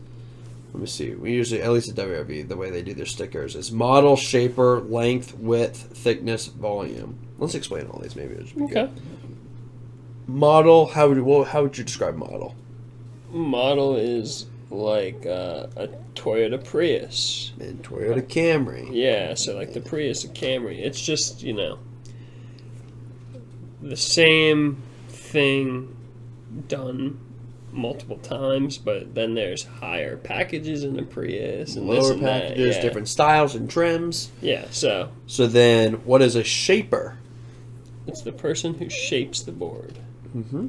[SPEAKER 1] let me see, we usually, at least at WRV, the way they do their stickers is model, shaper, length, width, thickness, volume. Let's explain all these, maybe it should be good. Model, how would you describe model?
[SPEAKER 2] Model is like a Toyota Prius.
[SPEAKER 1] And Toyota Camry.
[SPEAKER 2] Yeah, so like the Prius, the Camry. It's just, the same thing done multiple times, but then there's higher packages in the Prius and
[SPEAKER 1] lower
[SPEAKER 2] this and
[SPEAKER 1] packages,
[SPEAKER 2] that. Yeah.
[SPEAKER 1] Different styles and trims.
[SPEAKER 2] Yeah, so
[SPEAKER 1] then what is a shaper?
[SPEAKER 2] It's the person who shapes the board.
[SPEAKER 1] Mm-hmm.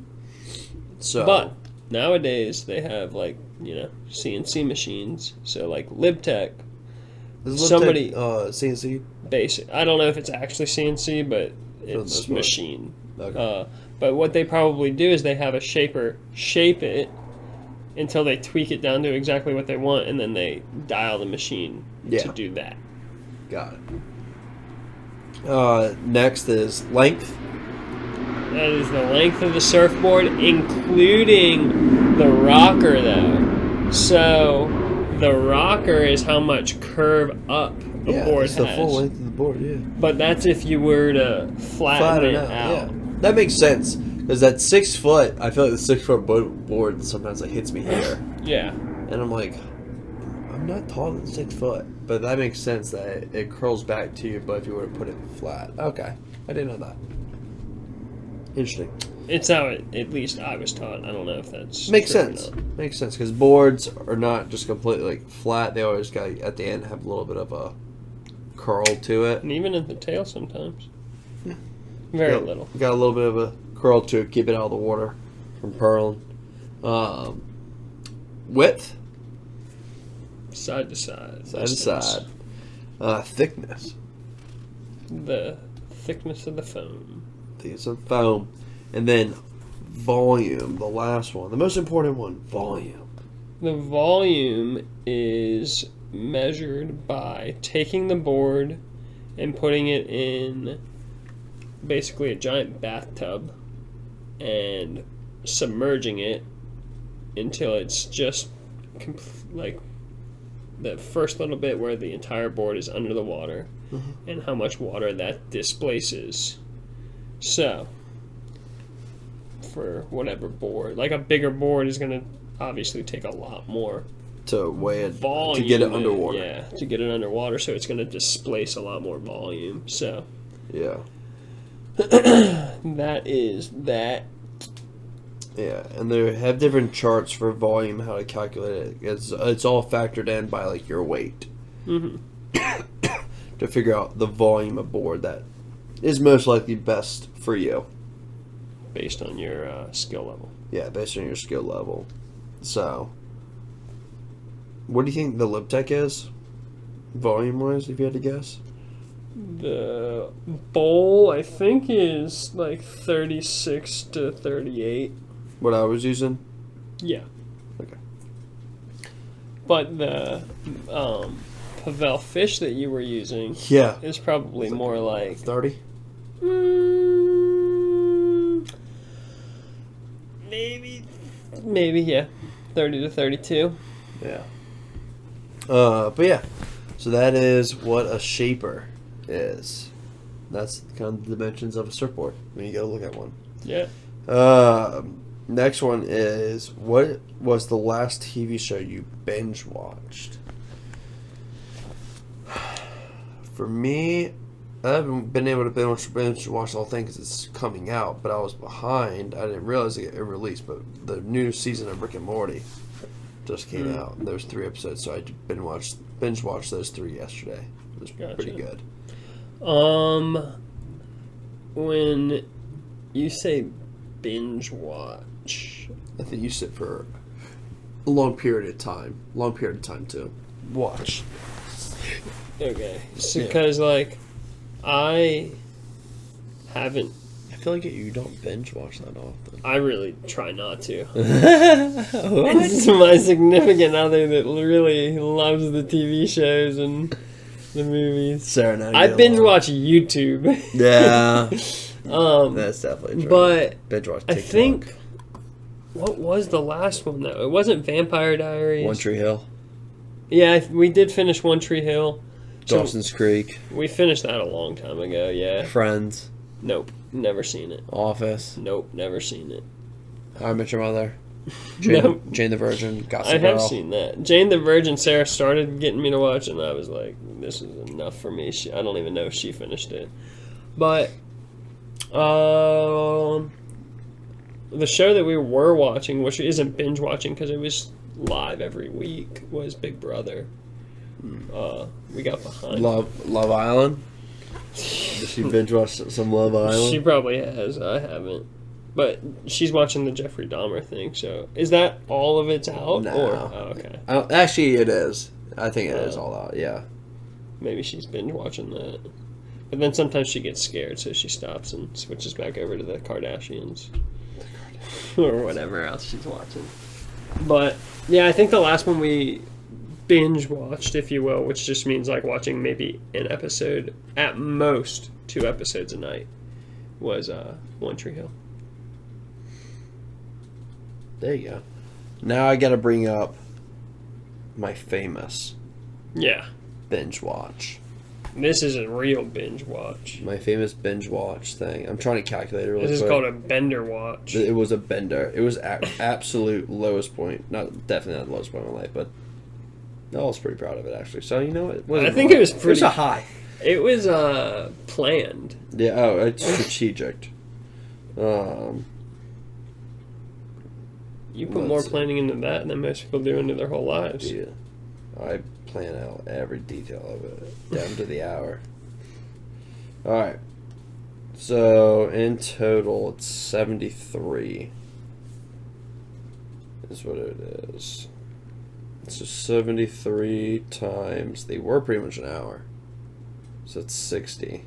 [SPEAKER 1] So,
[SPEAKER 2] but nowadays they have CNC machines. So like LibTech, somebody
[SPEAKER 1] CNC
[SPEAKER 2] basic. I don't know if it's actually CNC, but it's machine.
[SPEAKER 1] Okay.
[SPEAKER 2] But what they probably do is they have a shaper shape it until they tweak it down to exactly what they want, and then they dial the machine to do that.
[SPEAKER 1] Got it. Next is length.
[SPEAKER 2] That is the length of the surfboard, including the rocker, though. So the rocker is how much curve up a board has.
[SPEAKER 1] Yeah, the full length of the board, yeah.
[SPEAKER 2] But that's if you were to flatten it out.
[SPEAKER 1] Yeah. That makes sense, because that 6 foot, I feel like the 6 foot board sometimes hits me here.
[SPEAKER 2] Yeah.
[SPEAKER 1] And I'm like, I'm not taller than 6 foot. But that makes sense that it curls back to you, but if you were to put it flat. Okay. I didn't know that. Interesting.
[SPEAKER 2] It's how at least I was taught. I don't know if that's
[SPEAKER 1] makes sense. Makes sense, because boards are not just completely flat. They always got, at the end, have a little bit of a curl to it.
[SPEAKER 2] And even at the tail sometimes. Yeah. Very little.
[SPEAKER 1] Got a little bit of a curl to it, keep it out of the water from purling. Width?
[SPEAKER 2] Side to side.
[SPEAKER 1] Side to side. Thickness?
[SPEAKER 2] The thickness of the foam.
[SPEAKER 1] Thickness of foam. And then volume, the last one. The most important one, volume.
[SPEAKER 2] The volume is measured by taking the board and putting it in basically a giant bathtub and submerging it until it's just like the first little bit where the entire board is under the water, and how much water that displaces. So for whatever board, like a bigger board is going to obviously take a lot more
[SPEAKER 1] to weigh it,
[SPEAKER 2] volume,
[SPEAKER 1] to get it underwater.
[SPEAKER 2] Yeah, to get it underwater, so it's going to displace a lot more volume. So
[SPEAKER 1] yeah.
[SPEAKER 2] That is that.
[SPEAKER 1] Yeah, and they have different charts for volume, how to calculate it. It's all factored in by your weight. To figure out the volume of board that is most likely best for you.
[SPEAKER 2] Based on your skill level.
[SPEAKER 1] Yeah, based on your skill level. So, what do you think the LibTech is? Volume-wise, if you had to guess?
[SPEAKER 2] The bowl, I think, is 36 to 38.
[SPEAKER 1] What I was using?
[SPEAKER 2] Yeah.
[SPEAKER 1] Okay.
[SPEAKER 2] But the Pavel fish that you were using is probably more like
[SPEAKER 1] 30?
[SPEAKER 2] Maybe, yeah. 30 to 32.
[SPEAKER 1] Yeah. But yeah. So that is what a shaper is. That's kind of the dimensions of a surfboard when you go look at one.
[SPEAKER 2] Yeah.
[SPEAKER 1] Next one is, what was the last TV show you binge watched? For me, I haven't been able to binge watch the whole thing because it's coming out, but I was behind. I didn't realize it released, but the new season of Rick and Morty just came out, and there's 3 episodes, so I binge watched those 3 yesterday. It was pretty good.
[SPEAKER 2] When you say binge watch,
[SPEAKER 1] I think you sit for a long period of time to watch.
[SPEAKER 2] Okay, because like I haven't.
[SPEAKER 1] I feel like you don't binge watch that often.
[SPEAKER 2] I really try not to. It's my significant other that really loves the TV shows and the movies.
[SPEAKER 1] Sarah,
[SPEAKER 2] I binge watch YouTube.
[SPEAKER 1] Yeah, that's definitely true.
[SPEAKER 2] But
[SPEAKER 1] binge watch TikTok.
[SPEAKER 2] I think what was the last one though? It wasn't Vampire Diaries.
[SPEAKER 1] One Tree Hill.
[SPEAKER 2] Yeah, we did finish One Tree Hill.
[SPEAKER 1] Dawson's Creek.
[SPEAKER 2] We finished that a long time ago. Yeah.
[SPEAKER 1] Friends.
[SPEAKER 2] Nope, never seen it.
[SPEAKER 1] Office.
[SPEAKER 2] Nope, never seen it.
[SPEAKER 1] How I Met Your Mother. Jane the Virgin. Gossip Girl.
[SPEAKER 2] I have seen that. Jane the Virgin. Sarah started getting me to watch, and I was like, "This is enough for me." I don't even know if she finished it, but the show that we were watching, which isn't binge watching because it was live every week, was Big Brother. We got behind.
[SPEAKER 1] Love Island. Does she binge watch some Love Island?
[SPEAKER 2] She probably has. I haven't. But she's watching the Jeffrey Dahmer thing, so is that all of it's out?
[SPEAKER 1] No.
[SPEAKER 2] Or, oh, okay.
[SPEAKER 1] Actually, it is. I think it is all out, yeah.
[SPEAKER 2] Maybe she's binge watching that. But then sometimes she gets scared, so she stops and switches back over to the Kardashians. Or whatever else she's watching. But, yeah, I think the last one we binge watched, if you will, which just means like watching maybe an episode, at most 2 episodes a night, was One Tree Hill.
[SPEAKER 1] There you go. Now I gotta bring up my famous binge watch.
[SPEAKER 2] This is a real binge watch.
[SPEAKER 1] My famous binge watch thing. I'm trying to calculate it really quick.
[SPEAKER 2] This is called a bender watch.
[SPEAKER 1] It was a bender. It was absolute lowest point. Definitely not the lowest point of my life, but I was pretty proud of it actually. So you know what?
[SPEAKER 2] I think it was pretty.
[SPEAKER 1] It was a high.
[SPEAKER 2] It was planned.
[SPEAKER 1] Yeah. Oh, it's strategic.
[SPEAKER 2] You put more planning into that than most people do into their whole lives.
[SPEAKER 1] Yeah. I plan out every detail of it, down to the hour. Alright. So, in total, it's 73. Is what it is. So, 73 times... They were pretty much an hour. So, it's 60.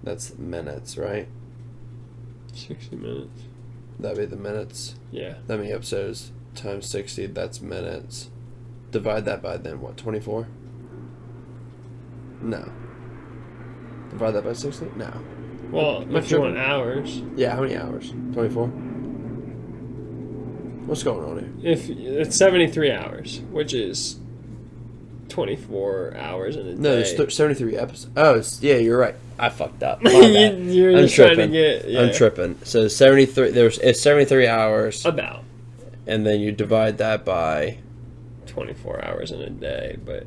[SPEAKER 1] That's minutes, right?
[SPEAKER 2] 60 minutes.
[SPEAKER 1] That'd be the minutes?
[SPEAKER 2] Yeah.
[SPEAKER 1] That many episodes times 60, that's minutes. Divide that by then, what, 24? No. Divide that by 60? No.
[SPEAKER 2] Well, if you want hours.
[SPEAKER 1] Yeah, how many hours? 24? What's going on here?
[SPEAKER 2] If it's 73 hours, which is 24 hours in a day.
[SPEAKER 1] No, there's 73 episodes. Oh, yeah, you're right. I fucked up.
[SPEAKER 2] You're just trying to get... Yeah.
[SPEAKER 1] I'm tripping. So 73, it's 73 hours.
[SPEAKER 2] About.
[SPEAKER 1] And then you divide that by...
[SPEAKER 2] 24 hours in a day, but...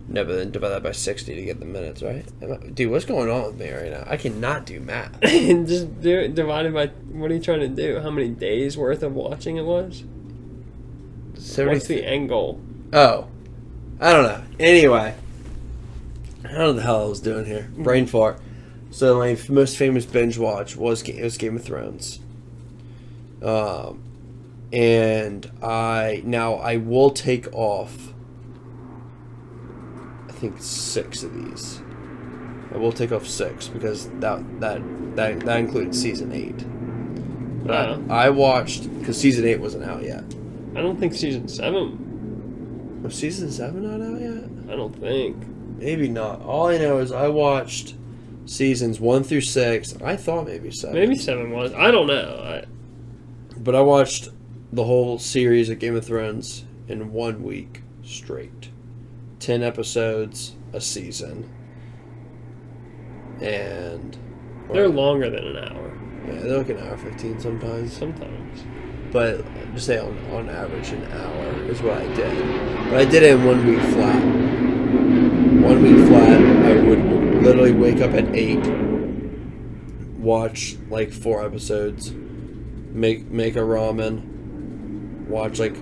[SPEAKER 1] No, but then divide that by 60 to get the minutes, right? Dude, what's going on with me right now? I cannot do math.
[SPEAKER 2] Just do it divided by... What are you trying to do? How many days worth of watching it was? What's the end goal?
[SPEAKER 1] Oh. I don't know. Anyway. I don't know what the hell I was doing here. Brain fart. So my most famous binge watch was Game of Thrones. And I will take off, I think 6 of these. I will take off 6 because that included season 8. But I watched, because season 8 wasn't out yet.
[SPEAKER 2] I don't think season 7.
[SPEAKER 1] Was season 7 not out yet?
[SPEAKER 2] I don't think.
[SPEAKER 1] Maybe not. All I know is I watched seasons 1 through 6. I thought maybe 7.
[SPEAKER 2] Maybe 7 was. I don't know.
[SPEAKER 1] But I watched the whole series of Game of Thrones in 1 week straight. 10 episodes a season. And...
[SPEAKER 2] They're longer than an hour.
[SPEAKER 1] Yeah, they're like an hour 15 sometimes.
[SPEAKER 2] Sometimes.
[SPEAKER 1] But just say on average an hour is what I did. But I did it in 1 week flat. 1 week flat, I would literally wake up at 8, watch like 4 episodes, make a ramen, watch like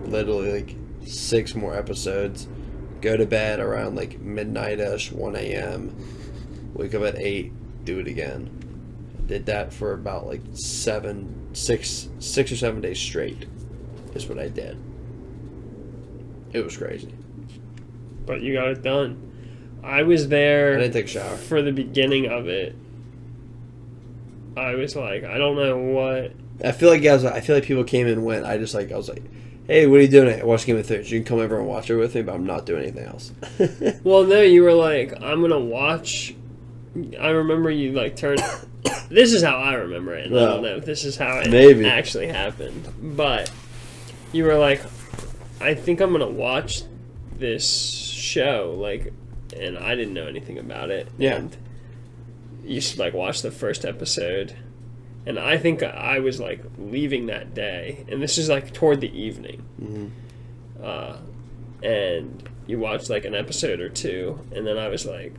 [SPEAKER 1] literally like 6 more episodes, go to bed around like midnight-ish, 1 a.m., wake up at 8, do it again. Did that for about like 6 or 7 days straight is what I did. It was crazy.
[SPEAKER 2] But you got it done. I was there.
[SPEAKER 1] I didn't take a shower.
[SPEAKER 2] For the beginning of it. I was like, I don't know what.
[SPEAKER 1] I feel like people came and went. I was like, hey, what are you doing? I watched Game of Thrones. You can come over and watch it with me, but I'm not doing anything else.
[SPEAKER 2] Well, no, you were like, I'm gonna watch. I remember you like turned. This is how I remember it. And I don't know if this is how it actually happened, but you were like, I think I'm gonna watch this show, like, and I didn't know anything about it.
[SPEAKER 1] Yeah.
[SPEAKER 2] And you should like watch the first episode, and I think I was like leaving that day, and this is like toward the evening. And you watched like an episode or two, and then I was like,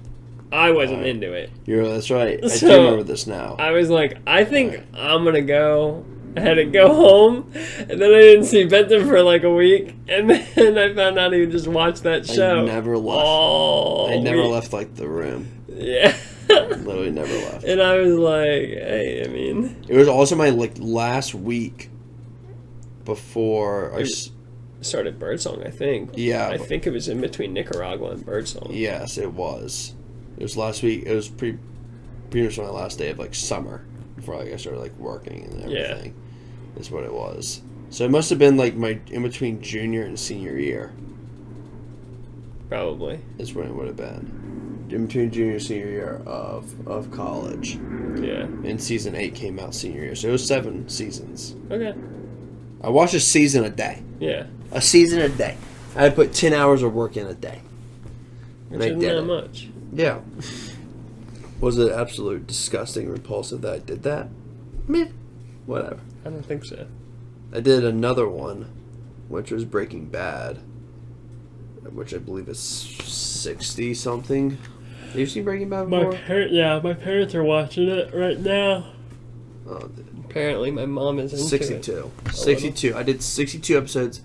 [SPEAKER 2] I wasn't into it.
[SPEAKER 1] That's right. I
[SPEAKER 2] So,
[SPEAKER 1] do remember this now.
[SPEAKER 2] I was like, I think I'm gonna go. I had to go home, and then I didn't see Benton for like a week, and then I found out he just watched that show.
[SPEAKER 1] I never left. I never left like the room.
[SPEAKER 2] Yeah.
[SPEAKER 1] Literally never left.
[SPEAKER 2] And I was like, hey, I mean,
[SPEAKER 1] it was also my like last week before I
[SPEAKER 2] started Birdsong, I think.
[SPEAKER 1] Yeah.
[SPEAKER 2] I think it was in between Nicaragua and Birdsong.
[SPEAKER 1] Yes, it was. It was last week. It was pretty much my last day of like summer before like I started like working and everything. Yeah. Is what it was. So it must have been like my in between junior and senior year.
[SPEAKER 2] Probably.
[SPEAKER 1] Is when it would have been. In between junior and senior year of college.
[SPEAKER 2] Yeah.
[SPEAKER 1] And season 8 came out senior year. So it was 7 seasons.
[SPEAKER 2] Okay.
[SPEAKER 1] I watched a season a day.
[SPEAKER 2] Yeah.
[SPEAKER 1] A season a day. I had put 10 hours of work in a day.
[SPEAKER 2] Which isn't that much.
[SPEAKER 1] Yeah. Was it absolute disgusting, repulsive that I did that? Meh. Whatever.
[SPEAKER 2] I don't think so.
[SPEAKER 1] I did another one, which was Breaking Bad, which I believe is 60-something. Have you seen Breaking Bad before?
[SPEAKER 2] My parents are watching it right now.
[SPEAKER 1] Oh,
[SPEAKER 2] apparently my mom is into
[SPEAKER 1] 62. 62. I did 62 episodes,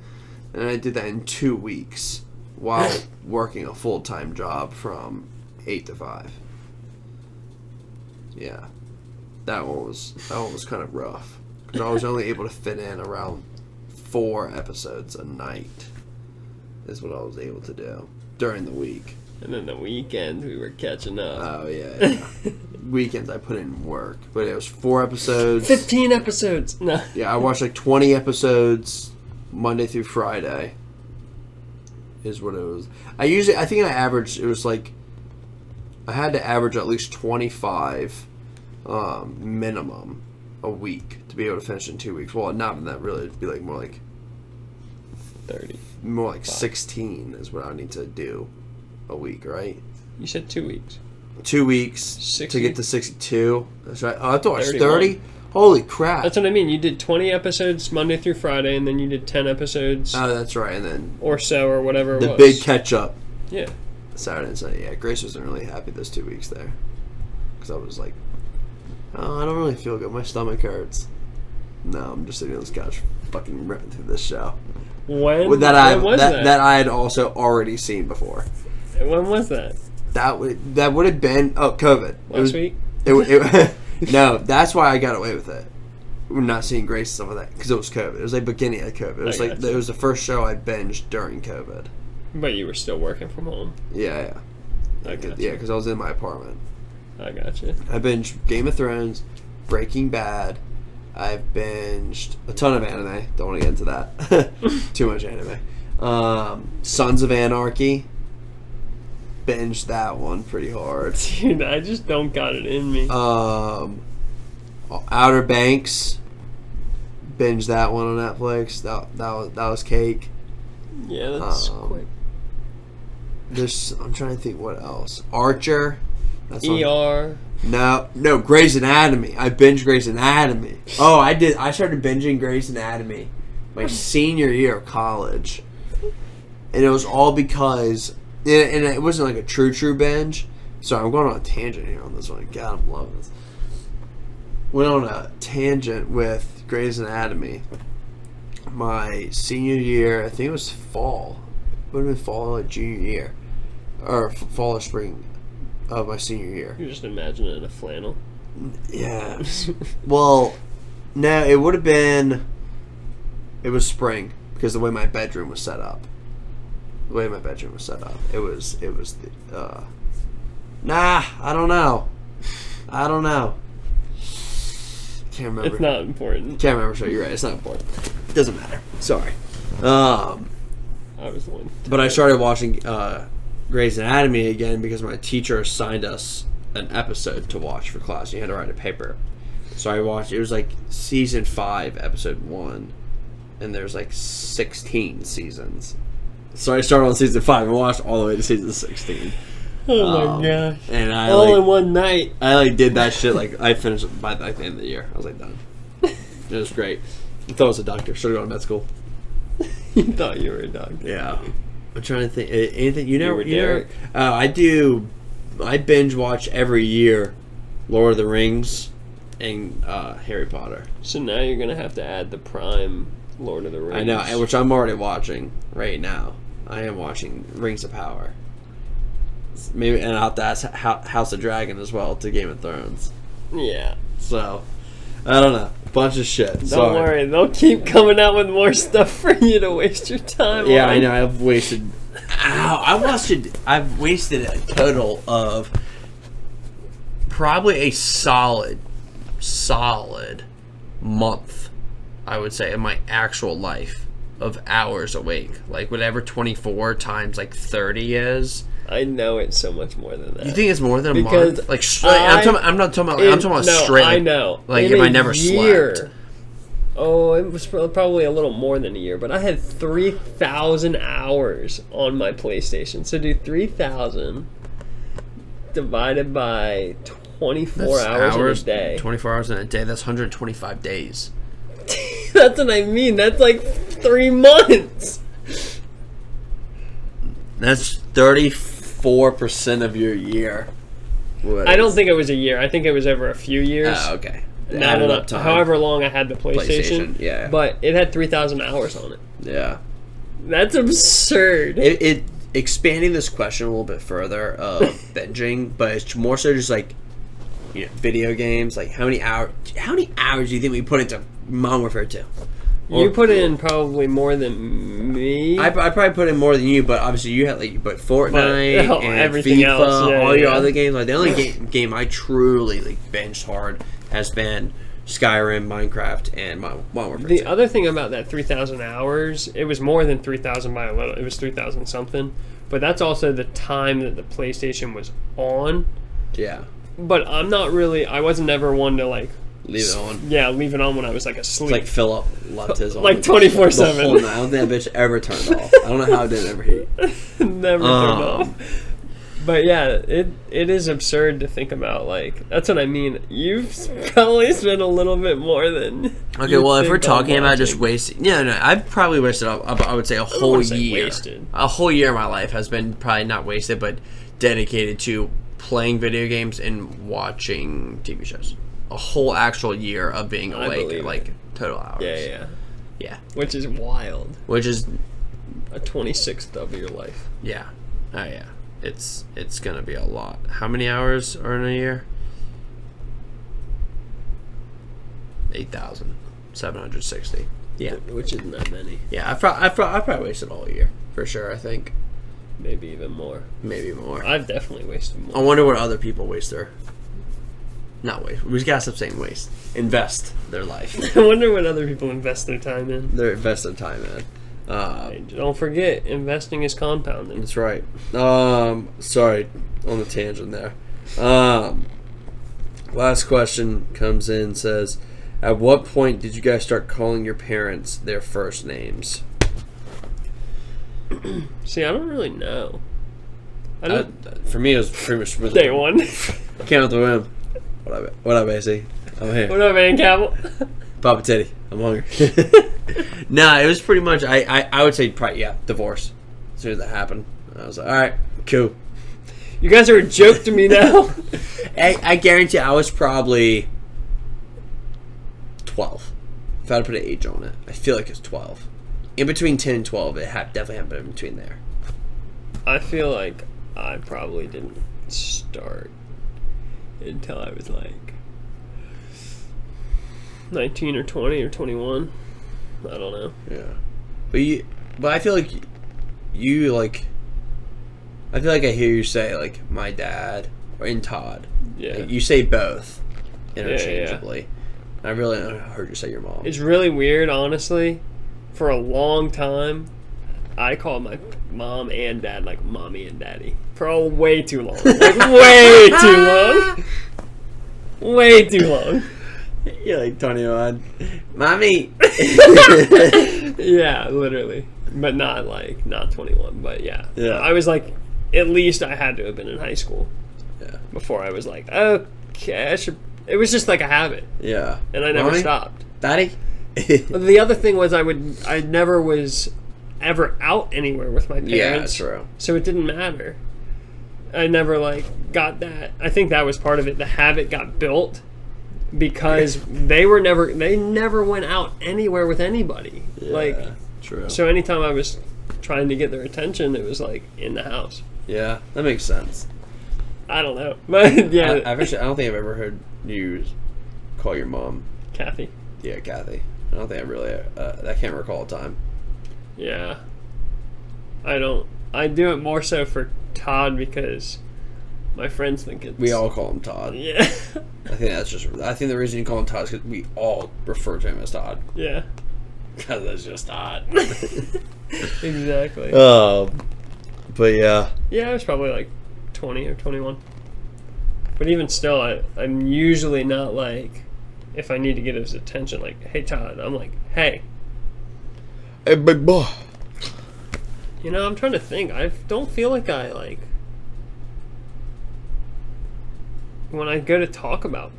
[SPEAKER 1] and I did that in 2 weeks while working a full-time job from 8 to 5. Yeah. That one was kind of rough. Because I was only able to fit in around 4 episodes a night is what I was able to do during the week.
[SPEAKER 2] And then the weekend we were catching up.
[SPEAKER 1] Oh, yeah. Weekends I put in work. But it was 4 episodes.
[SPEAKER 2] 15 episodes! No.
[SPEAKER 1] Yeah, I watched like 20 episodes Monday through Friday is what it was. I think I averaged, it was like, I had to average at least 25 minimum a week to be able to finish in 2 weeks. Well, not that really. It'd be like more like
[SPEAKER 2] 30.
[SPEAKER 1] More like 16 is what I need to do a week, right?
[SPEAKER 2] You said 2 weeks.
[SPEAKER 1] 2 weeks
[SPEAKER 2] 60?
[SPEAKER 1] to get to 62. That's right. Oh, I thought it was 30. Holy crap.
[SPEAKER 2] That's what I mean. You did 20 episodes Monday through Friday, and then you did 10 episodes.
[SPEAKER 1] Oh, that's right. And then
[SPEAKER 2] or so, or whatever it was.
[SPEAKER 1] The big catch up.
[SPEAKER 2] Yeah.
[SPEAKER 1] Saturday and Sunday. Yeah, Grace wasn't really happy those 2 weeks there. Because I was like, oh, I don't really feel good. My stomach hurts. No, I'm just sitting on this couch fucking ripping through this show.
[SPEAKER 2] When was
[SPEAKER 1] that?
[SPEAKER 2] that?
[SPEAKER 1] That I had also already seen before.
[SPEAKER 2] When was that?
[SPEAKER 1] That would have been COVID.
[SPEAKER 2] Last week?
[SPEAKER 1] No, that's why I got away with it. We're not seeing Grace and stuff like that because it was COVID. It was like beginning of COVID. It was like it was the first show I binged during COVID.
[SPEAKER 2] But you were still working from home.
[SPEAKER 1] Yeah.
[SPEAKER 2] I got
[SPEAKER 1] yeah, because I was in my apartment.
[SPEAKER 2] I got you.
[SPEAKER 1] I binged Game of Thrones, Breaking Bad. I've binged a ton of anime. Don't want to get into that. Too much anime. Sons of Anarchy. Binged that one pretty hard.
[SPEAKER 2] Dude, I just don't got it in me.
[SPEAKER 1] Outer Banks. Binged that one on Netflix. That was cake.
[SPEAKER 2] Yeah, that's quick.
[SPEAKER 1] I'm trying to think what else. Archer.
[SPEAKER 2] That's ER.
[SPEAKER 1] No, Grey's Anatomy. I binged Grey's Anatomy. Oh, I did. I started binging Grey's Anatomy my senior year of college. And it was all because And it wasn't like a true binge. Sorry, I'm going on a tangent here on this one. God, I'm loving this. Went on a tangent with Grey's Anatomy. My senior year, I think it was fall. It would have been fall, like junior year. Or fall or spring of my senior year.
[SPEAKER 2] You just imagine it in a flannel.
[SPEAKER 1] Yeah. Well, no, it would have been... It was spring, because the way my bedroom was set up. It was the... Nah, I don't know. Can't remember.
[SPEAKER 2] It's not important.
[SPEAKER 1] Can't remember, so you're right. It's not important. It doesn't matter. Sorry.
[SPEAKER 2] I was the one.
[SPEAKER 1] But I started watching Grey's Anatomy again because my teacher assigned us an episode to watch for class. You had to write a paper. So I watched, it was like season 5, episode 1. And there's like 16 seasons. So I started on season 5 and watched all the way to season 16.
[SPEAKER 2] Oh my gosh.
[SPEAKER 1] And I
[SPEAKER 2] all in one night.
[SPEAKER 1] I did that shit, I finished it by like the end of the year. I was done. It was great. I thought I was a doctor. Should have gone to med school.
[SPEAKER 2] You thought you were a doctor.
[SPEAKER 1] Yeah. I'm trying to think. Anything you know?
[SPEAKER 2] I
[SPEAKER 1] I binge watch every year, Lord of the Rings, and Harry Potter.
[SPEAKER 2] So now you're gonna have to add the Prime Lord of the Rings.
[SPEAKER 1] I know, which I'm already watching right now. I am watching Rings of Power. Maybe, and I'll have to add House of Dragon as well to Game of Thrones.
[SPEAKER 2] Yeah.
[SPEAKER 1] So, I don't know. Bunch of shit.
[SPEAKER 2] Don't worry, they'll keep coming out with more stuff for you to waste your time on.
[SPEAKER 1] Yeah, I know. I've wasted a total of probably a solid month, I would say, of my actual life of hours awake. Like whatever 24 times like 30 is.
[SPEAKER 2] I know it's so much more than that.
[SPEAKER 1] You think it's more than a
[SPEAKER 2] because
[SPEAKER 1] month? Like I'm not talking about straight.
[SPEAKER 2] I know.
[SPEAKER 1] Like if I never slept.
[SPEAKER 2] Oh, it was probably a little more than a year, but I had 3,000 hours on my PlayStation. So do 3,000 divided by 24 hours in a day.
[SPEAKER 1] 24 hours in a day, that's 125 days.
[SPEAKER 2] That's what I mean. That's like 3 months.
[SPEAKER 1] That's 34% of your year.
[SPEAKER 2] I don't think it was a year. I think it was over a few years.
[SPEAKER 1] Oh, okay.
[SPEAKER 2] However long I had the PlayStation.
[SPEAKER 1] Yeah.
[SPEAKER 2] But it had 3,000 hours on it.
[SPEAKER 1] Yeah.
[SPEAKER 2] That's absurd.
[SPEAKER 1] It expanding this question a little bit further of binging, but it's more so just like, video games. Like how many hours do you think we put into Modern Warfare 2?
[SPEAKER 2] You put in probably more than me.
[SPEAKER 1] I probably put in more than you, but obviously you had Fortnite and
[SPEAKER 2] everything
[SPEAKER 1] FIFA,
[SPEAKER 2] else,
[SPEAKER 1] all your other games. Like the only game I truly binged hard has been Skyrim, Minecraft, and Modern Warfare 2.
[SPEAKER 2] The other thing about that 3,000 hours, it was more than 3,000 by a little. It was 3,000 something, but that's also the time that the PlayStation was on.
[SPEAKER 1] Yeah.
[SPEAKER 2] But I wasn't never one to
[SPEAKER 1] leave it on.
[SPEAKER 2] Yeah, leave it on when I was asleep.
[SPEAKER 1] It's like Philip left his on.
[SPEAKER 2] 24/7.
[SPEAKER 1] I don't think that bitch ever turned off. I don't know how it didn't ever heat.
[SPEAKER 2] Never turned off. But yeah, it is absurd to think about. That's what I mean. You've probably spent a little bit more than.
[SPEAKER 1] Okay, well, if we're talking about just wasting, I've probably wasted. I would say a whole year.
[SPEAKER 2] Wasted.
[SPEAKER 1] A whole year of my life has been probably not wasted, but dedicated to playing video games and watching TV shows. A whole actual year of being awake, total hours. Yeah.
[SPEAKER 2] Which is wild.
[SPEAKER 1] Which is
[SPEAKER 2] a 26th of your life.
[SPEAKER 1] Yeah. Oh yeah. It's gonna be a lot. How many hours are in a year? 8,760. Yeah.
[SPEAKER 2] Which isn't that many.
[SPEAKER 1] Yeah, I probably wasted all year for sure. I think.
[SPEAKER 2] Maybe even more.
[SPEAKER 1] Maybe more.
[SPEAKER 2] I've definitely wasted more.
[SPEAKER 1] I wonder what other people waste their. Not waste. We just gotta stop saying waste. Invest their life.
[SPEAKER 2] I wonder what other people invest their time in.
[SPEAKER 1] They invest their time in.
[SPEAKER 2] Don't forget, investing is compounding.
[SPEAKER 1] That's right. Sorry, on the tangent there. Last question comes in, says, at what point did you guys start calling your parents their first names?
[SPEAKER 2] See, I don't really know.
[SPEAKER 1] For me, it was pretty much from
[SPEAKER 2] day one.
[SPEAKER 1] Count out the whim. What up, AC? I'm here.
[SPEAKER 2] What up, man, Cabell?
[SPEAKER 1] Papa Teddy, I'm hungry. Nah, it was pretty much, I would say, divorce. as soon as that happened. I was like, all right, cool.
[SPEAKER 2] You guys are a joke to me now.
[SPEAKER 1] I guarantee I was probably 12. If I had to put an age on it, I feel like it's 12. In between 10 and 12, it definitely happened in between there.
[SPEAKER 2] I feel like I probably didn't start until I was like 19 or 20 or 21. I don't know.
[SPEAKER 1] Yeah. But I feel like you like... I feel like I hear you say, like, my dad and Todd.
[SPEAKER 2] Yeah.
[SPEAKER 1] Like, you say both interchangeably. Yeah. I really heard you say your mom.
[SPEAKER 2] It's really weird, honestly. For a long time, I called my mom and dad, like, mommy and daddy. For way too long. Like, way too long. Way too long.
[SPEAKER 1] You're like 21. Mommy!
[SPEAKER 2] Yeah, literally. But not 21. But yeah. I was like... At least I had to have been in high school.
[SPEAKER 1] Yeah.
[SPEAKER 2] Before I was like, okay, it was just like a habit.
[SPEAKER 1] Yeah.
[SPEAKER 2] And I never stopped.
[SPEAKER 1] Daddy?
[SPEAKER 2] The other thing was I never was ever out anywhere with my parents.
[SPEAKER 1] Yeah, that's true.
[SPEAKER 2] So it didn't matter. I never got that. I think that was part of it. The habit got built because they never went out anywhere with anybody.
[SPEAKER 1] Yeah, true.
[SPEAKER 2] So anytime I was trying to get their attention, it was in the house.
[SPEAKER 1] Yeah, that makes sense.
[SPEAKER 2] I don't know, but yeah.
[SPEAKER 1] I don't think I've ever heard you call your mom
[SPEAKER 2] Kathy.
[SPEAKER 1] Yeah, Kathy. I don't think I really. I can't recall a time.
[SPEAKER 2] Yeah, I don't. I do it more so for Todd because my friends think it's.
[SPEAKER 1] We all call him Todd.
[SPEAKER 2] Yeah.
[SPEAKER 1] I think that's just. I think the reason you call him Todd is because we all refer to him as Todd.
[SPEAKER 2] Yeah.
[SPEAKER 1] Because that's just Todd.
[SPEAKER 2] Exactly.
[SPEAKER 1] But yeah.
[SPEAKER 2] Yeah, I was probably 20 or 21. But even still, I'm usually not if I need to get his attention, hey Todd, I'm hey.
[SPEAKER 1] Hey big boy.
[SPEAKER 2] I'm trying to think. I don't feel like I when I go to talk about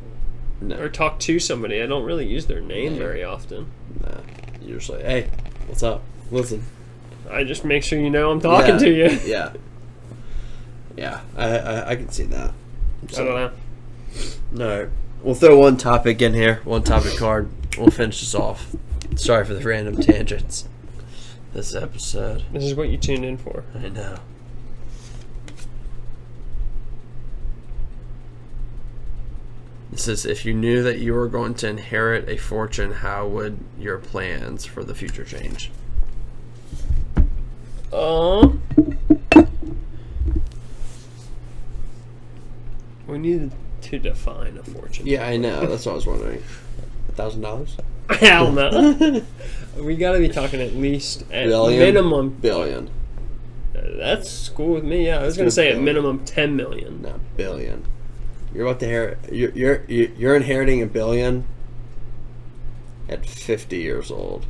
[SPEAKER 2] or talk to somebody, I don't really use their name very often.
[SPEAKER 1] Nah. You're just hey, what's up? Listen.
[SPEAKER 2] I just make sure I'm talking to you.
[SPEAKER 1] Yeah. Yeah, I can see that.
[SPEAKER 2] So, I don't know.
[SPEAKER 1] Alright. We'll throw one topic in here, one topic card. We'll finish this off. Sorry for the random tangents this episode.
[SPEAKER 2] This is what you tuned in for.
[SPEAKER 1] I know. This is, if you knew that you were going to inherit a fortune, how would your plans for the future change?
[SPEAKER 2] We needed to define a fortune.
[SPEAKER 1] Yeah, I know. That's what I was wondering. $1,000?
[SPEAKER 2] Hell no. We got to be talking at least at minimum
[SPEAKER 1] billion.
[SPEAKER 2] That's cool with me. Yeah, I was going to say at minimum 10 million.
[SPEAKER 1] No, billion. You're about to inherit. You're inheriting $1 billion at 50 years old.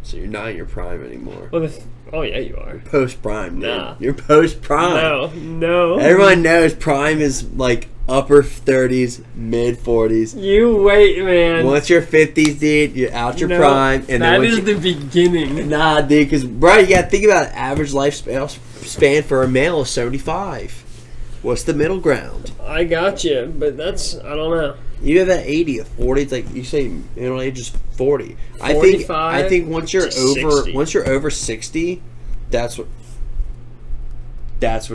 [SPEAKER 1] So you're not in your prime anymore.
[SPEAKER 2] Well, oh yeah, you are.
[SPEAKER 1] Post prime, dude.
[SPEAKER 2] Nah.
[SPEAKER 1] You're post prime.
[SPEAKER 2] No.
[SPEAKER 1] Everyone knows prime is upper 30s, mid 40s.
[SPEAKER 2] You wait, man.
[SPEAKER 1] Once you're 50s, dude, you're out your prime, and
[SPEAKER 2] that is the beginning.
[SPEAKER 1] Nah, dude, because bro, you gotta think about it. Average lifespan for a male is 75. What's the middle ground?
[SPEAKER 2] I got you, but I don't know.
[SPEAKER 1] You have that 80, 40. It's you say middle age is 40.
[SPEAKER 2] 45.
[SPEAKER 1] I think once you're over 60, that's when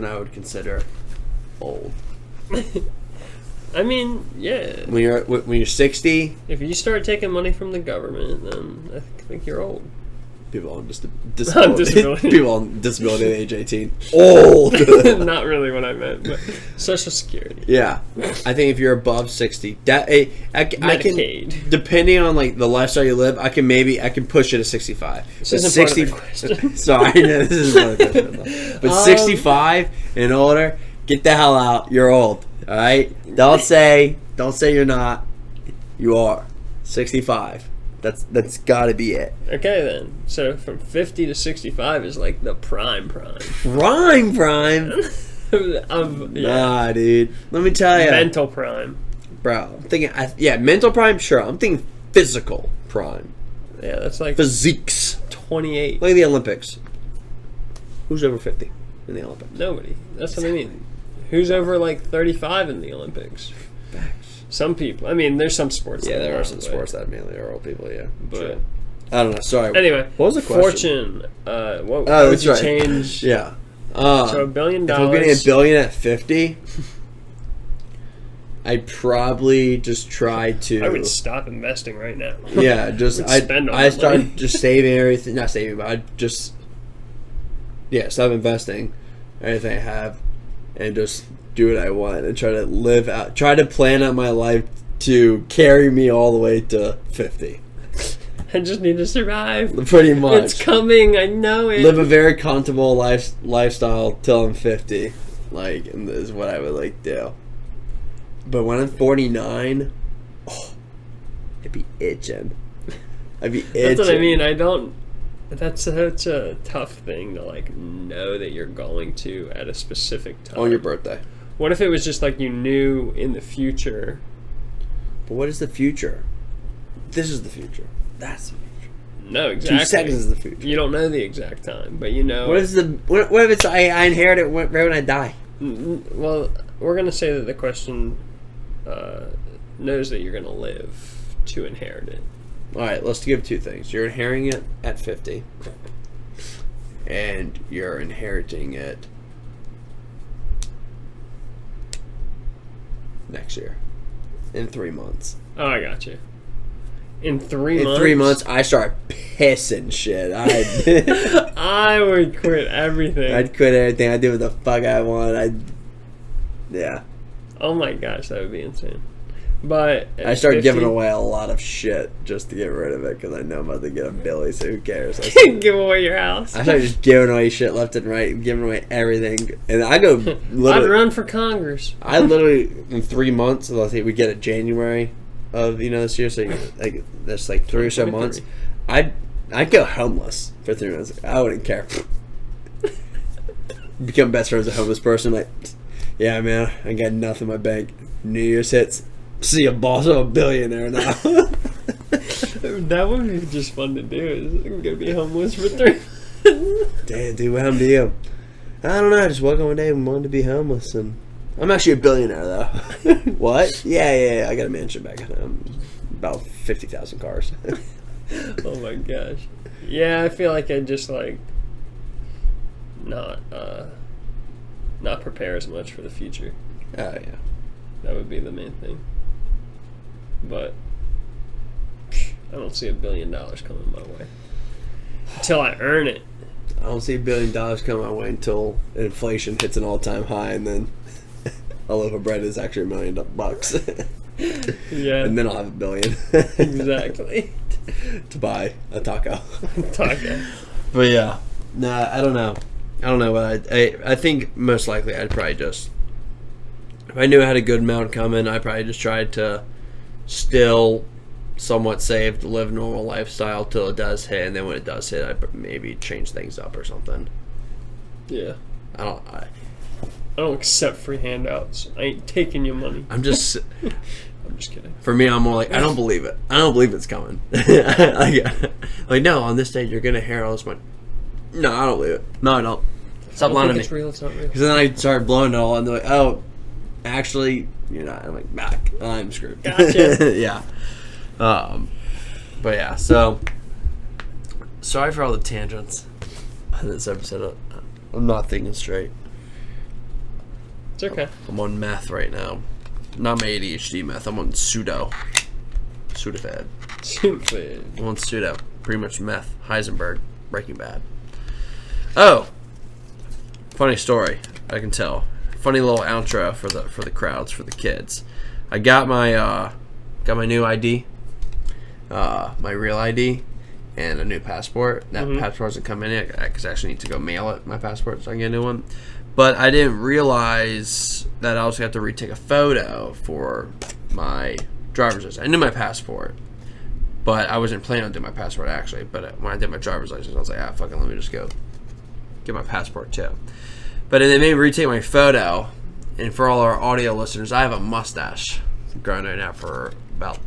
[SPEAKER 1] I would consider old.
[SPEAKER 2] I mean, yeah.
[SPEAKER 1] When you're 60,
[SPEAKER 2] if you start taking money from the government, then I think you're old.
[SPEAKER 1] People on disability. People on disability at age 18. Old.
[SPEAKER 2] Not really what I meant, but Social Security.
[SPEAKER 1] Yeah, I think if you're above 60, that I can, depending on the lifestyle you live, I can push it to 65.
[SPEAKER 2] This isn't 60. Part of the question.
[SPEAKER 1] Sorry, no, this is not a question. But 65 and older, get the hell out. You're old. All right. Don't say you're not. You are 65. That's got to be it.
[SPEAKER 2] Okay, then. So from 50 to 65 is the prime.
[SPEAKER 1] Prime? Nah, dude. Let me tell you.
[SPEAKER 2] Mental prime.
[SPEAKER 1] Bro, I'm thinking, mental prime, sure. I'm thinking physical prime.
[SPEAKER 2] Yeah, that's
[SPEAKER 1] Physiques.
[SPEAKER 2] 28.
[SPEAKER 1] Look at the Olympics. Who's over 50 in the Olympics?
[SPEAKER 2] Nobody. That's what I mean. Who's over like 35 in the Olympics?
[SPEAKER 1] Facts.
[SPEAKER 2] Some people. I mean, there's some sports.
[SPEAKER 1] Yeah,
[SPEAKER 2] that
[SPEAKER 1] there
[SPEAKER 2] are,
[SPEAKER 1] are some
[SPEAKER 2] but-
[SPEAKER 1] sports that mainly are old people, yeah.
[SPEAKER 2] But
[SPEAKER 1] Sure. I don't know. Sorry.
[SPEAKER 2] anyway,
[SPEAKER 1] What was the question?
[SPEAKER 2] Fortune. What
[SPEAKER 1] Oh,
[SPEAKER 2] would
[SPEAKER 1] that's
[SPEAKER 2] you
[SPEAKER 1] right.
[SPEAKER 2] change?
[SPEAKER 1] Yeah.
[SPEAKER 2] So $1 billion.
[SPEAKER 1] If I'm getting $1 billion at 50, I'd probably just try to.
[SPEAKER 2] I would stop investing right now.
[SPEAKER 1] Yeah, just
[SPEAKER 2] Would spend all
[SPEAKER 1] I
[SPEAKER 2] that
[SPEAKER 1] start
[SPEAKER 2] money.
[SPEAKER 1] just saving everything. Not saving, but I'd just stop investing everything I have, and just do what I want and try to live out. Try to plan out my life to carry me all the way to 50.
[SPEAKER 2] I just need to survive.
[SPEAKER 1] Pretty much.
[SPEAKER 2] It's coming. I know it.
[SPEAKER 1] Live a very comfortable lifestyle till I'm 50. And this is what I would like to do. But when I'm 49, I'd be itching. I'd be itching.
[SPEAKER 2] That's what I mean. I don't. That's such a tough thing to know that you're going to at a specific time.
[SPEAKER 1] On your birthday.
[SPEAKER 2] What if it was just you knew in the future?
[SPEAKER 1] But what is the future? This is the future. That's the future.
[SPEAKER 2] No, exactly.
[SPEAKER 1] 2 seconds is the future.
[SPEAKER 2] You don't know the exact time, but you know.
[SPEAKER 1] What if it's I inherit it right when I die?
[SPEAKER 2] Well, we're gonna say that the question knows that you're gonna live to inherit it.
[SPEAKER 1] All right, let's give 2 things. You're inheriting it at 50, and you're inheriting it next year in 3 months.
[SPEAKER 2] Oh, I got you. In 3 months.
[SPEAKER 1] In 3 months, I start pissing shit.
[SPEAKER 2] I would quit everything.
[SPEAKER 1] I'd quit everything. I'd do what the fuck I want. Yeah.
[SPEAKER 2] Oh my gosh, that would be insane. But
[SPEAKER 1] I start
[SPEAKER 2] 50,
[SPEAKER 1] giving away a lot of shit just to get rid of it because I know I'm about to get a Billy, so who cares?
[SPEAKER 2] give away your house.
[SPEAKER 1] I start just giving away shit left and right, giving away everything. And I go literally.
[SPEAKER 2] I'd run for Congress.
[SPEAKER 1] I literally, in 3 months, let's say we get it January of this year, so that's 3 or so months. I'd go homeless for 3 months. I wouldn't care. Become best friends with a homeless person. Yeah, man, I got nothing in my bank. New Year's hits. See a boss of a billionaire now.
[SPEAKER 2] That would be just fun to do. I'm gonna be homeless for 3 months.
[SPEAKER 1] Damn, dude, what happened to you? I don't know. I just woke up one day and wanted to be homeless, and I'm actually a billionaire though. What? Yeah. I got a mansion back home. About 50,000 cars.
[SPEAKER 2] Oh my gosh. Yeah, I feel like I'd just not prepare as much for the future.
[SPEAKER 1] Oh yeah.
[SPEAKER 2] That would be the main thing. But I don't see $1 billion coming my way until I earn it.
[SPEAKER 1] I don't see $1 billion come my way until inflation hits an all-time high, and then a loaf of bread is actually $1 million.
[SPEAKER 2] Yeah.
[SPEAKER 1] And then I'll have $1 billion.
[SPEAKER 2] Exactly.
[SPEAKER 1] To buy a taco.
[SPEAKER 2] Taco.
[SPEAKER 1] But yeah, nah, I don't know. But I think most likely I'd probably just, if I knew I had a good amount coming, I'd probably just try to still somewhat save to live a normal lifestyle till it does hit, and then when it does hit, I'd maybe change things up or something.
[SPEAKER 2] Yeah.
[SPEAKER 1] I
[SPEAKER 2] don't accept free handouts. I ain't taking your money.
[SPEAKER 1] I'm just
[SPEAKER 2] kidding.
[SPEAKER 1] For me, I'm more like, I don't believe it. I don't believe it's coming. No, on this day you're gonna hear all this money. No, I don't believe it. No, I don't. Stop lying to me.
[SPEAKER 2] It's real. It's not real.
[SPEAKER 1] Because then I started blowing it all, and they're like, "Oh, actually, you're not." I'm like, "Back, I'm screwed."
[SPEAKER 2] Gotcha.
[SPEAKER 1] Yeah. But yeah. So, sorry for all the tangents on this episode. I'm not thinking straight.
[SPEAKER 2] It's okay.
[SPEAKER 1] I'm on meth right now. Not my ADHD meth. I'm on Sudafed. I'm on pseudo. Pretty much meth. Heisenberg. Breaking Bad. Oh, funny story. I can tell. Funny little outro for the crowds, for the kids. I got my new ID, my real ID, and a new passport. That passport doesn't come in yet because I actually need to go mail it. My passport, so I can get a new one. But I didn't realize that I also have to retake a photo for my driver's license. I knew my passport, but I wasn't planning on doing my passport actually. But when I did my driver's license, I was like, fucking let me just go get my passport too. But then they made me retake my photo. And for all our audio listeners, I have a mustache growing right now for about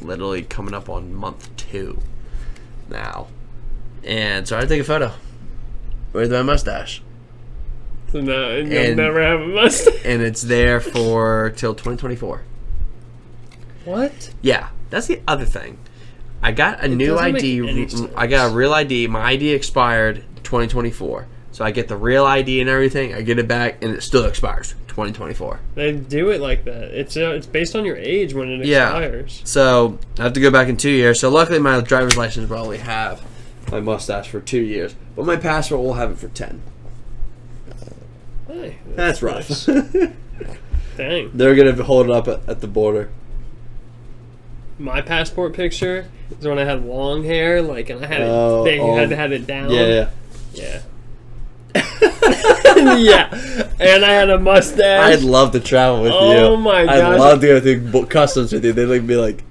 [SPEAKER 1] literally coming up on month 2 now. And so I had to take a photo with my mustache.
[SPEAKER 2] So now you'll never have a mustache.
[SPEAKER 1] And it's there for till 2024.
[SPEAKER 2] What?
[SPEAKER 1] Yeah, that's the other thing. I got a new
[SPEAKER 2] doesn't make
[SPEAKER 1] ID.
[SPEAKER 2] any sense.
[SPEAKER 1] I got a real ID. My ID expired 2024. So I get the real ID and everything. I get it back, and it still expires 2024.
[SPEAKER 2] They do it like that. It's based on your age when it expires.
[SPEAKER 1] So I have to go back in 2 years. So luckily, my driver's license will only have my mustache for 2 years, but my passport will have it for 10.
[SPEAKER 2] Hey,
[SPEAKER 1] That's rough.
[SPEAKER 2] nice. Dang.
[SPEAKER 1] They're gonna hold it up at the border.
[SPEAKER 2] My passport picture is when I had long hair, like, and I had it. Had it down.
[SPEAKER 1] Yeah.
[SPEAKER 2] Yeah. Yeah, and I had a mustache.
[SPEAKER 1] I'd love to travel with you.
[SPEAKER 2] Oh my gosh.
[SPEAKER 1] I'd love to go through customs with you. They'd be like,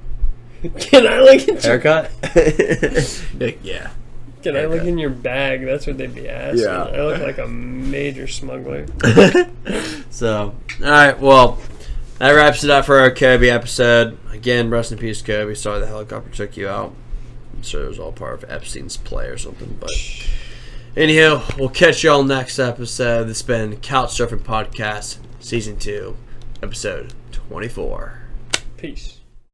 [SPEAKER 2] "Can I look at your
[SPEAKER 1] haircut?" Like, yeah.
[SPEAKER 2] Can haircut. I look in your bag? That's what they'd be asking.
[SPEAKER 1] Yeah.
[SPEAKER 2] I look like a major smuggler.
[SPEAKER 1] So, all right. Well, that wraps it up for our Kobe episode. Again, rest in peace, Kobe. Sorry the helicopter took you out. I'm sure it was all part of Epstein's play or something, but. Anywho, we'll catch y'all next episode. This has been Couch Surfing Podcast, Season 2, Episode 24.
[SPEAKER 2] Peace.